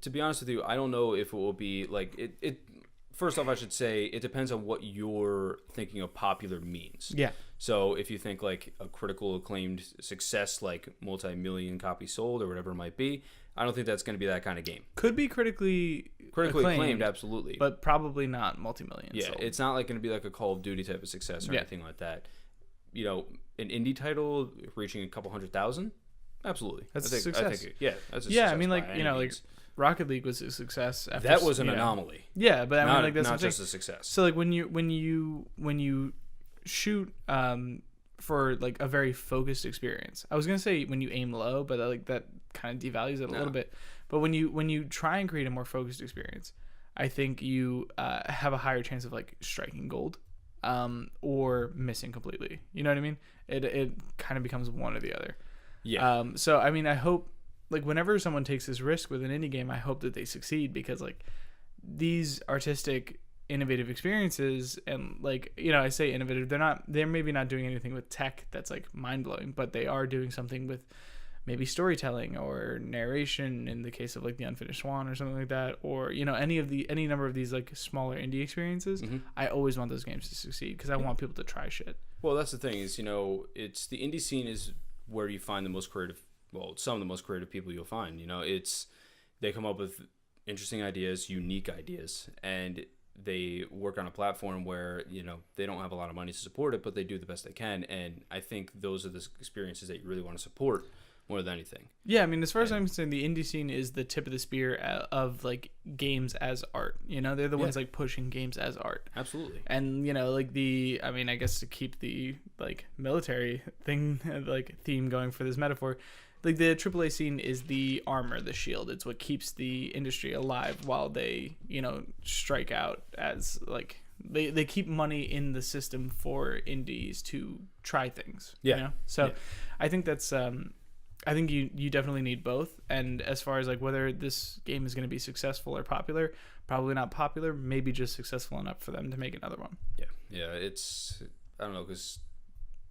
be honest with you, I don't know if it will be like it. First off, I should say it depends on what you're thinking of popular means. Yeah. So if you think like a critical acclaimed success, like multi-million copies sold or whatever it might be, I don't think that's going to be that kind of game. Could be critically acclaimed, absolutely, but probably not multi-million. Yeah, sold. it's not like going to be like a Call of Duty type of success or anything like that. You know, an indie title reaching a couple 100,000, absolutely. That's a success. That's a yeah. success I mean, like means. Rocket League was a success. After, that was an anomaly. Yeah, but I mean, like that's not just a success. So like when you shoot for like a very focused experience. I was gonna say when you aim low, but that kind of devalues it a little bit. But when you try and create a more focused experience, I think you have a higher chance of like striking gold, or missing completely. You know what I mean? It kind of becomes one or the other. Yeah. So I mean, I hope like whenever someone takes this risk with an indie game, I hope that they succeed, because like these artistic innovative experiences, and like, you know, I say innovative, they're maybe not doing anything with tech that's like mind-blowing, but they are doing something with maybe storytelling or narration in the case of like The Unfinished Swan or something like that, or, you know, any number of these like smaller indie experiences. I always want those games to succeed because I want people to try shit. Well, that's the thing is, you know, it's the indie scene is where you find the most creative, well, some of the most creative people you'll find. You know, they come up with interesting ideas, unique ideas, and they work on a platform where, you know, they don't have a lot of money to support it, but they do the best they can. And I think those are the experiences that you really want to support more than anything. Yeah, I mean, as far as I'm concerned, the indie scene is the tip of the spear of like games as art. You know, they're the ones like pushing games as art. Absolutely. And, you know, like I mean, I guess to keep the like military thing, like theme going for this metaphor, like the AAA scene is the armor, the shield. It's what keeps the industry alive while they, you know, strike out as like they keep money in the system for indies to try things. Yeah. You know? So I think that's I think you definitely need both. And as far as like whether this game is going to be successful or popular, probably not popular, maybe just successful enough for them to make another one. Yeah, it's, I don't know, because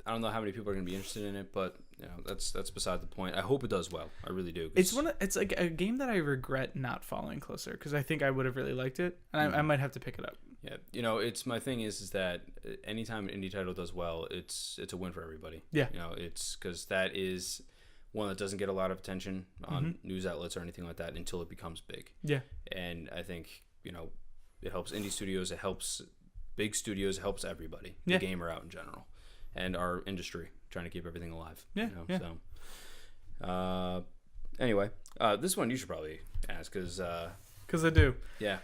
I don't know how many people are going to be interested in it, but you know, that's beside the point. I hope it does well. I really do. It's like a game that I regret not following closer, because I think I would have really liked it, and I might have to pick it up. Yeah, you know, it's my thing is that anytime an indie title does well, it's a win for everybody. Yeah, you know, it's because that is one that doesn't get a lot of attention on news outlets or anything like that until it becomes big. Yeah, and I think, you know, it helps indie studios, it helps big studios, it helps everybody, the gamer out in general, and our industry trying to keep everything alive. Yeah, you know? So anyway, this one you should probably ask because I do. Yeah.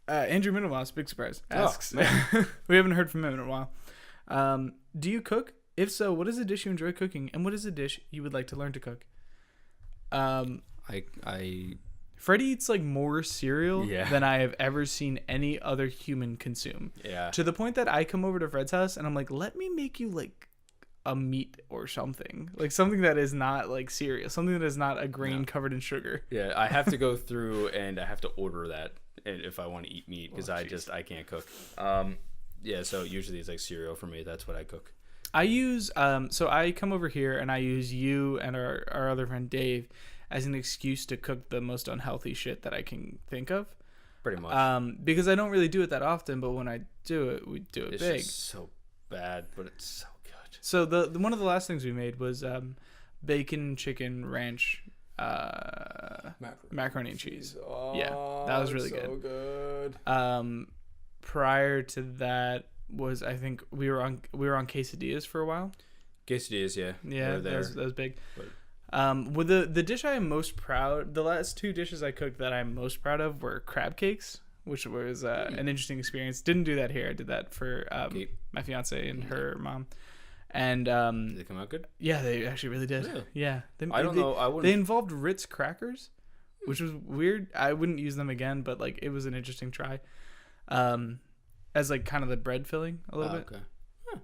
Andrew Minimas, big surprise, asks. We haven't heard from him in a while. Do you cook? If so, what is a dish you enjoy cooking, and what is a dish you would like to learn to cook? Freddie eats like more cereal than I have ever seen any other human consume. Yeah. To the point that I come over to Fred's house and I'm like, let me make you like a meat or something, like something that is not like cereal, something that is not a grain covered in sugar. Yeah, I have to go through and I have to order that if I want to eat meat, because I can't cook. Yeah, so usually it's like cereal for me. That's what I cook. I use so I come over here and I use you and our other friend Dave as an excuse to cook the most unhealthy shit that I can think of. Pretty much. Because I don't really do it that often, but when I do it, we do it big. It's just so bad, but it's so good. So the one of the last things we made was bacon chicken ranch macaroni and cheese. Oh, yeah, that was really so good. Prior to that was, I think we were on quesadillas for a while. Quesadillas, yeah, that was big. But... with the dish I am most proud, the last two dishes I cooked that I'm most proud of were crab cakes, which was an interesting experience. Didn't do that here. I did that for my fiance and her mom. And did they come out good? Yeah, they actually really did. Really? Yeah, I don't know. They involved Ritz crackers, which was weird. I wouldn't use them again, but like it was an interesting try. As like kind of the bread filling a little bit. Okay. Huh.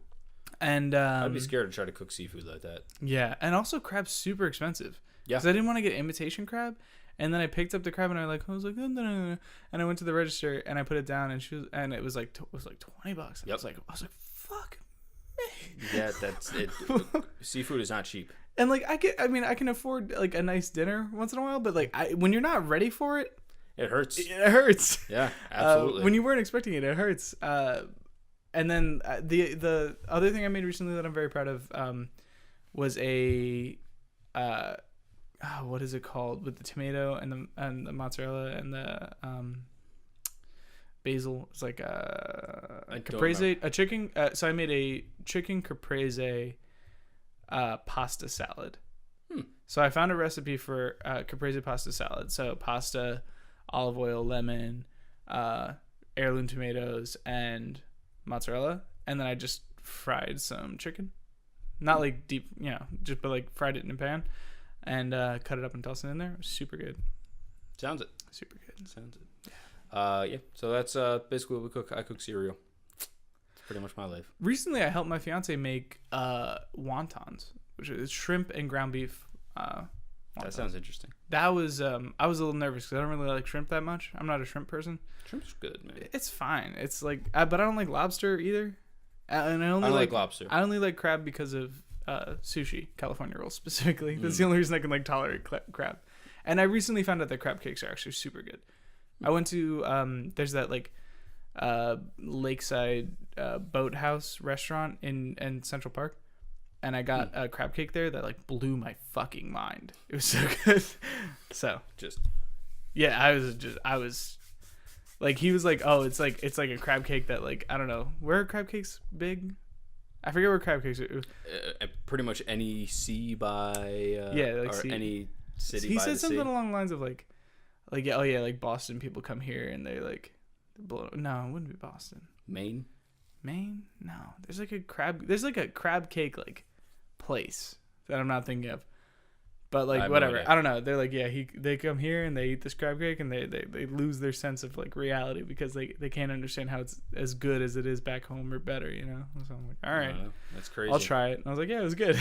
And I'd be scared to try to cook seafood like that. Yeah, and also crab's super expensive. Yeah. Because I didn't want to get imitation crab, and then I picked up the crab and I was like, no. And I went to the register and I put it down and it was like $20. Yep. I was like, fuck me. Yeah, that's it. Seafood is not cheap. And like I can afford like a nice dinner once in a while, but like when you're not ready for it. It hurts. It hurts. Yeah, absolutely. When you weren't expecting it, it hurts. And then the other thing I made recently that I'm very proud of was a what is it called, with the tomato and the mozzarella and the basil. It's like a caprese, a chicken. So I made a chicken caprese pasta salad. So I found a recipe for caprese pasta salad. So pasta, olive oil, lemon, heirloom tomatoes, and mozzarella, and then I just fried some chicken, not like deep, but like fried it in a pan, and cut it up and tossed it in there. It was super good. Sounds it. Super good. Sounds it. Yeah. So that's basically what we cook. I cook cereal. It's pretty much my life. Recently, I helped my fiance make wontons, which is shrimp and ground beef. Wontons. That sounds interesting. That was I was a little nervous because I don't really like shrimp that much. I'm not a shrimp person. Shrimp's good, man. It's fine. It's like, but I don't like lobster either. And I don't like lobster. I only like crab because of sushi, California rolls specifically. That's the only reason I can like tolerate crab. And I recently found out that crab cakes are actually super good. I went to there's that like lakeside boathouse restaurant in Central Park, and I got a crab cake there that like blew my fucking mind. It was so good. So just I was like, he was like, oh, it's like a crab cake that, like, I don't know, where are crab cakes big? I forget where crab cakes are. Pretty much any sea by or sea. any city. He by said the something sea. along the lines of like like Boston people come here and they like blow. No, it wouldn't be Boston. Maine. No, there's like a crab cake like place that I'm not thinking of. But like whatever, no I don't know. They're like, they come here and they eat this crab cake and they lose their sense of like reality because they can't understand how it's as good as it is back home or better, So I'm like, all right, that's crazy. I'll try it. And I was like, yeah, it was good.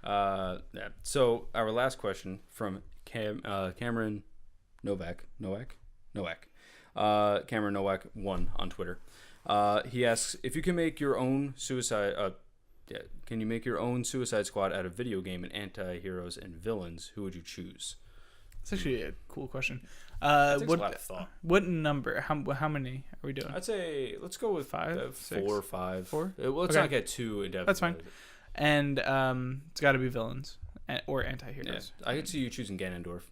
Yeah. So our last question from Cameron Novak. Cameron Novak 1 on Twitter. He asks, if you can make your own can you make your own Suicide Squad out of video game and anti-heroes and villains? Who would you choose? It's actually a cool question. That takes a lot of thought. What number? How many are we doing? I'd say let's go with 5, 6? 4 or 5. 4? Well, let's not get too in depth. That's fine. And it's got to be villains or anti-heroes. Yeah, I could see you choosing Ganondorf.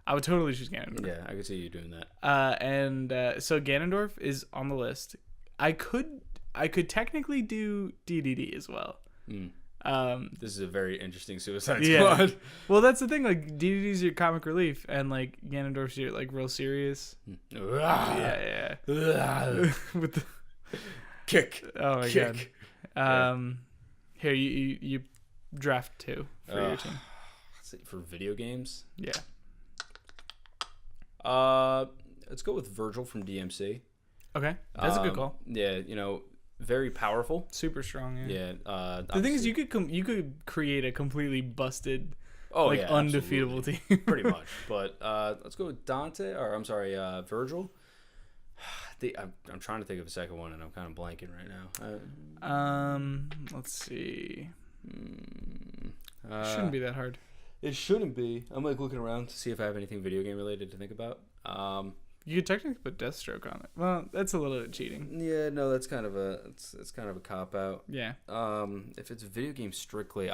I would totally choose Ganondorf. Yeah, I could see you doing that. So Ganondorf is on the list. I could technically do DDD as well. This is a very interesting Suicide Squad. Well, that's the thing. Like, DDD's your comic relief, and like Ganondorf's your like real serious. Yeah. With the kick. Oh my god. Here you draft 2 for your team. For video games. Yeah. Let's go with Virgil from DMC. Okay, that's a good call. Yeah, very powerful, super strong. Yeah. The thing is, you could create a completely busted, undefeatable team, pretty much. But let's go with Virgil. I'm trying to think of a second one, and I'm kind of blanking right now. Let's see. Shouldn't be that hard. It shouldn't be. I'm like looking around to see if I have anything video game related to think about. You could technically put Deathstroke on it. Well, that's a little bit cheating. Yeah, no, that's kind of it's kind of a cop out. Yeah. If it's video game strictly,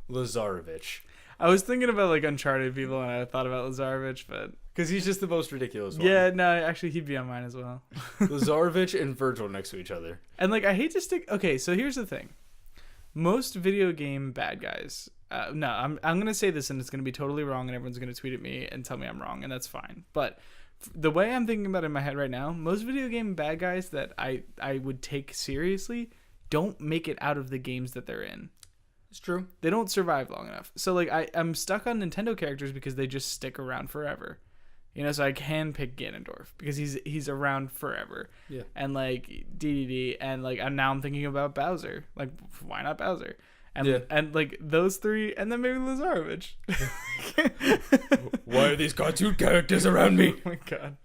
Lazarevich. I was thinking about like Uncharted people, and I thought about Lazarevich, but because he's just the most ridiculous one. Yeah, no, actually, he'd be on mine as well. Lazarevich and Virgil next to each other. And like, I hate to stick. Okay, so here's the thing. Most video game bad guys. No, I'm gonna say this, and it's gonna be totally wrong, and everyone's gonna tweet at me and tell me I'm wrong, and that's fine. But the way I'm thinking about it in my head right now, most video game bad guys that I would take seriously don't make it out of the games that they're in. It's true. They don't survive long enough. So like, I'm stuck on Nintendo characters because they just stick around forever. So I can pick Ganondorf because he's around forever. Yeah. And like DDD, and like now I'm thinking about Bowser. Like, why not Bowser? And like those 3, and then maybe Lazarevich. Why are these cartoon characters around me? Oh my god.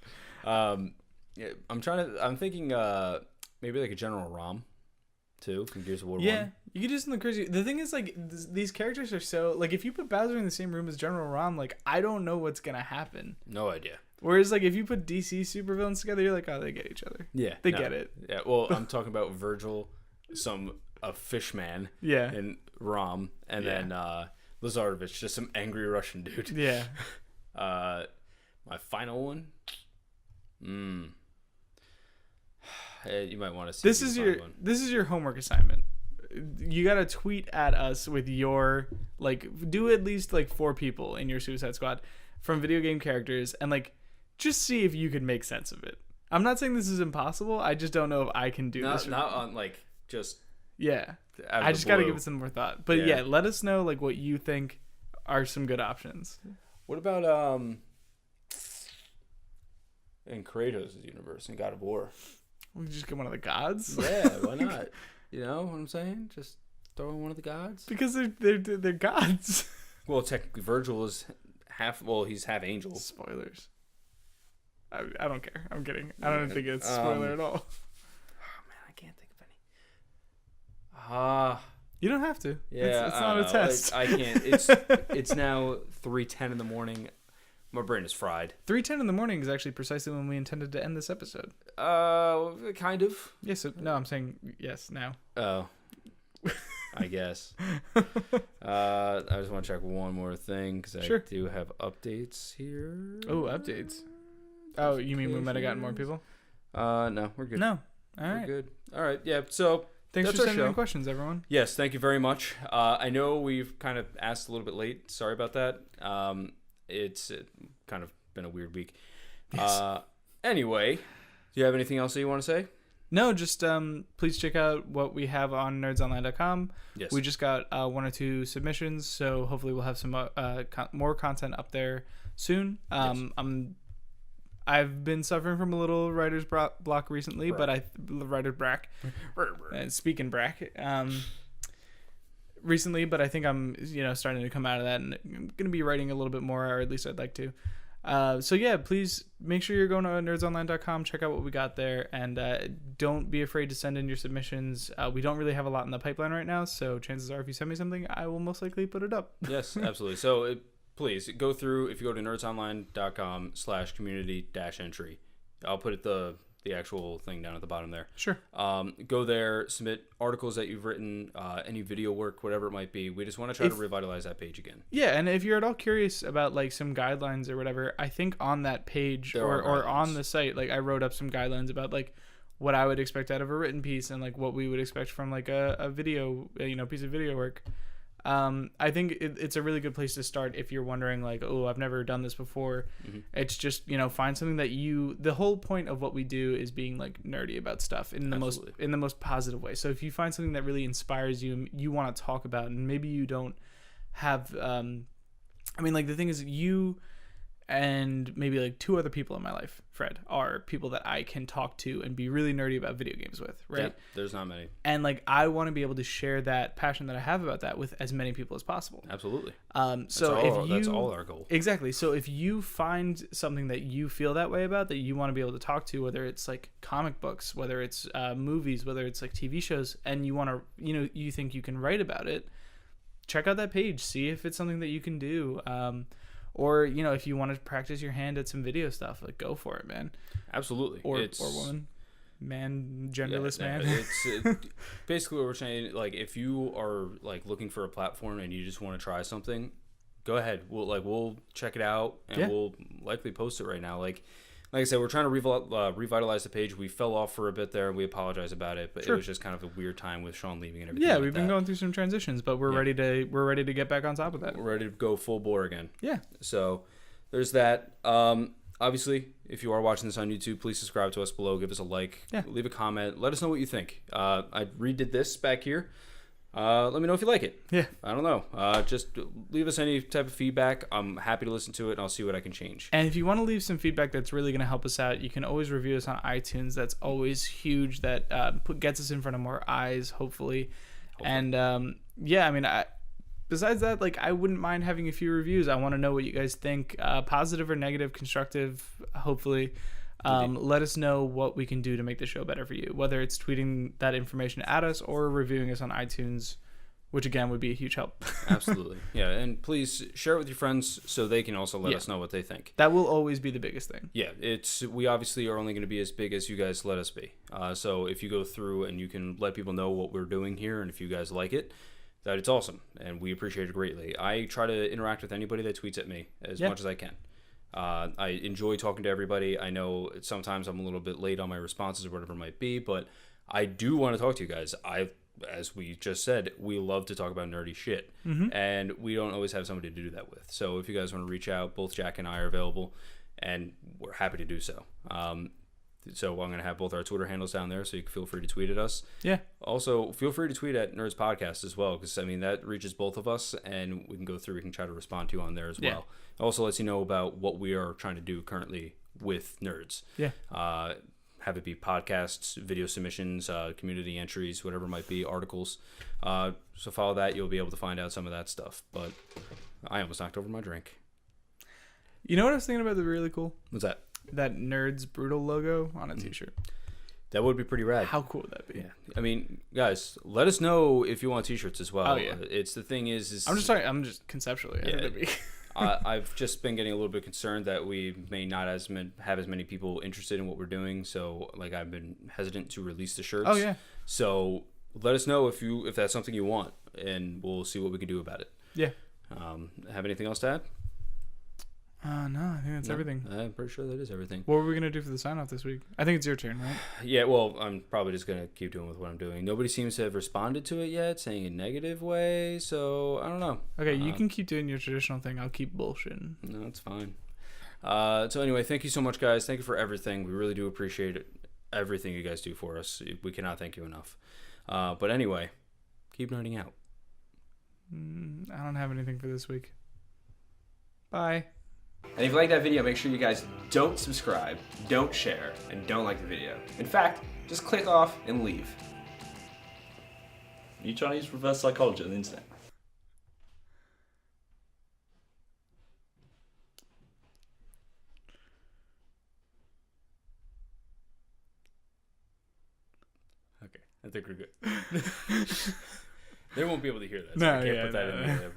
I'm thinking maybe like a General Rom too from Gears of War 1. Yeah, you could do something crazy. The thing is, like, these characters are so like, if you put Bowser in the same room as General Rom, like, I don't know what's gonna happen. No idea. Whereas, like, if you put DC supervillains together, you're like, oh, they get each other. Yeah. They get it. Yeah, well, I'm talking about Virgil, a fishman, Yeah. and Rom, and then Lazardovich, just some angry Russian dude. Yeah. My final one? You might want to see This is your homework assignment. You got to tweet at us with your, like, do at least, like, 4 people in your Suicide Squad from video game characters, and, like, just see if you can make sense of it. I'm not saying this is impossible. I just don't know if I can do this. Not on, like, just... Yeah. I just got to give it some more thought. But, yeah, let us know, like, what you think are some good options. What about, in Kratos' universe, in God of War? We can just get one of the gods? Yeah, why not? You know what I'm saying? Just throw in one of the gods. Because they're gods. Well, technically, Virgil is he's half angel. Spoilers. I don't care. I'm kidding. I don't think it's a spoiler at all. Oh, man, I can't think of any. You don't have to. Yeah, it's not a test. Like, I can't. It's now 3:10 in the morning. My brain is fried. 3:10 in the morning is actually precisely when we intended to end this episode. Kind of. Yes. No, I'm saying yes now. Oh. I guess. I just want to check one more thing because I do have updates here. Oh, updates. Oh, you mean we might have gotten more people? No, we're good. No. All right. We're good. All right. Yeah. So thanks for sending in questions, everyone. Yes. Thank you very much. I know we've kind of asked a little bit late. Sorry about that. It's kind of been a weird week. Yes. Anyway, do you have anything else that you want to say? No, just please check out what we have on nerdsonline.com. Yes. We just got 1 or 2 submissions, so hopefully we'll have some more content up there soon. Yes. I've been suffering from a little writer's block recently, writer's brack. Speaking brack. Recently, but I think I'm starting to come out of that, and I'm going to be writing a little bit more, or at least I'd like to. So yeah, please make sure you're going to nerdsonline.com, check out what we got there, and don't be afraid to send in your submissions. We don't really have a lot in the pipeline right now, so chances are if you send me something, I will most likely put it up. Yes, absolutely. So please go through, if you go to nerdsonline.com/community-entry, I'll put the actual thing down at the bottom there. Sure. Go there, submit articles that you've written, any video work, whatever it might be. We just want to try to revitalize that page again. Yeah, and if you're at all curious about like some guidelines or whatever, I think on that page or on the site, like I wrote up some guidelines about like what I would expect out of a written piece and like what we would expect from like a video, piece of video work. I think it's a really good place to start if you're wondering like, oh, I've never done this before. Mm-hmm. It's just, find something that the whole point of what we do is being like nerdy about stuff in the most positive way. So if you find something that really inspires you and you want to talk about, and maybe you don't have, the thing is you and maybe like 2 other people in my life, Fred, are people that I can talk to and be really nerdy about video games with, right? Yeah, there's not many. And like I want to be able to share that passion that I have about that with as many people as possible. Absolutely. That's all our goal. Exactly. So if you find something that you feel that way about, that you want to be able to talk to, whether it's like comic books, whether it's movies, whether it's like TV shows, and you want to, you think you can write about it, check out that page, see if it's something that you can do. Or, if you want to practice your hand at some video stuff, like go for it, man. Absolutely. Or woman. Man, genderless man. It's basically what we're saying. Like, if you are like looking for a platform and you just want to try something, go ahead. We'll check it out and we'll likely post it right now. Like I said, we're trying to revitalize the page. We fell off for a bit there. We apologize about it, but It was just kind of a weird time with Sean leaving and everything. Yeah, we've been going through some transitions, but we're ready to get back on top of that. We're ready to go full bore again. Yeah. So there's that. Obviously, if you are watching this on YouTube, please subscribe to us below. Give us a like. Yeah. Leave a comment. Let us know what you think. I redid this back here. Let me know if you like it. Yeah. I don't know. Just leave us any type of feedback. I'm happy to listen to it, and I'll see what I can change. And if you want to leave some feedback that's really going to help us out, you can always review us on iTunes. That's always huge. That gets us in front of more eyes, hopefully. And besides that, like I wouldn't mind having a few reviews. I want to know what you guys think, positive or negative, constructive, hopefully. Let us know what we can do to make the show better for you, whether it's tweeting that information at us or reviewing us on iTunes, which again would be a huge help. Absolutely. Yeah, and please share it with your friends so they can also let us know what they think. That will always be the biggest thing. Yeah, we obviously are only going to be as big as you guys let us be. So if you go through and you can let people know what we're doing here, and if you guys like it, that it's awesome, and we appreciate it greatly. I try to interact with anybody that tweets at me as much as I can. I enjoy talking to everybody. I know sometimes I'm a little bit late on my responses or whatever it might be, but I do want to talk to you guys. As we just said, we love to talk about nerdy shit, and we don't always have somebody to do that with. So if you guys want to reach out, both Jack and I are available, and we're happy to do so. So I'm going to have both our Twitter handles down there, so you can feel free to tweet at us. Yeah. Also, feel free to tweet at Nerds Podcast as well, because, I mean, that reaches both of us, and we can go through, we can try to respond to you on there as well. Also lets you know about what we are trying to do currently with Nerds. Yeah. Have it be podcasts, video submissions, community entries, whatever it might be, articles. So follow that. You'll be able to find out some of that stuff. But I almost knocked over my drink. You know what I was thinking about that'd be really cool? What's that? That Nerds Brutal logo on a t-shirt. That would be pretty rad. How cool would that be? Yeah. I mean, guys, let us know if you want t-shirts as well. Oh, yeah. It's the thing is I'm just talking, conceptually. Yeah. I've just been getting a little bit concerned that we may not have as many people interested in what we're doing. So, like, I've been hesitant to release the shirts. Oh, yeah. So let us know if that's something you want, and we'll see what we can do about it. Yeah. Have anything else to add? No, I think that's everything. I'm pretty sure that is everything. What were we going to do for the sign-off this week? I think it's your turn, right? Yeah, well, I'm probably just going to keep doing with what I'm doing. Nobody seems to have responded to it yet, saying a negative way, so I don't know. Okay, you can keep doing your traditional thing. I'll keep bullshitting. No, it's fine. So anyway, thank you so much, guys. Thank you for everything. We really do appreciate everything you guys do for us. We cannot thank you enough. But anyway, keep nerding out. I don't have anything for this week. Bye. And if you like that video, make sure you guys don't subscribe, don't share, and don't like the video. In fact, just click off and leave. Are you trying to use reverse psychology on the internet? Okay, I think we're good. They won't be able to hear that. So No, I can't put that in there.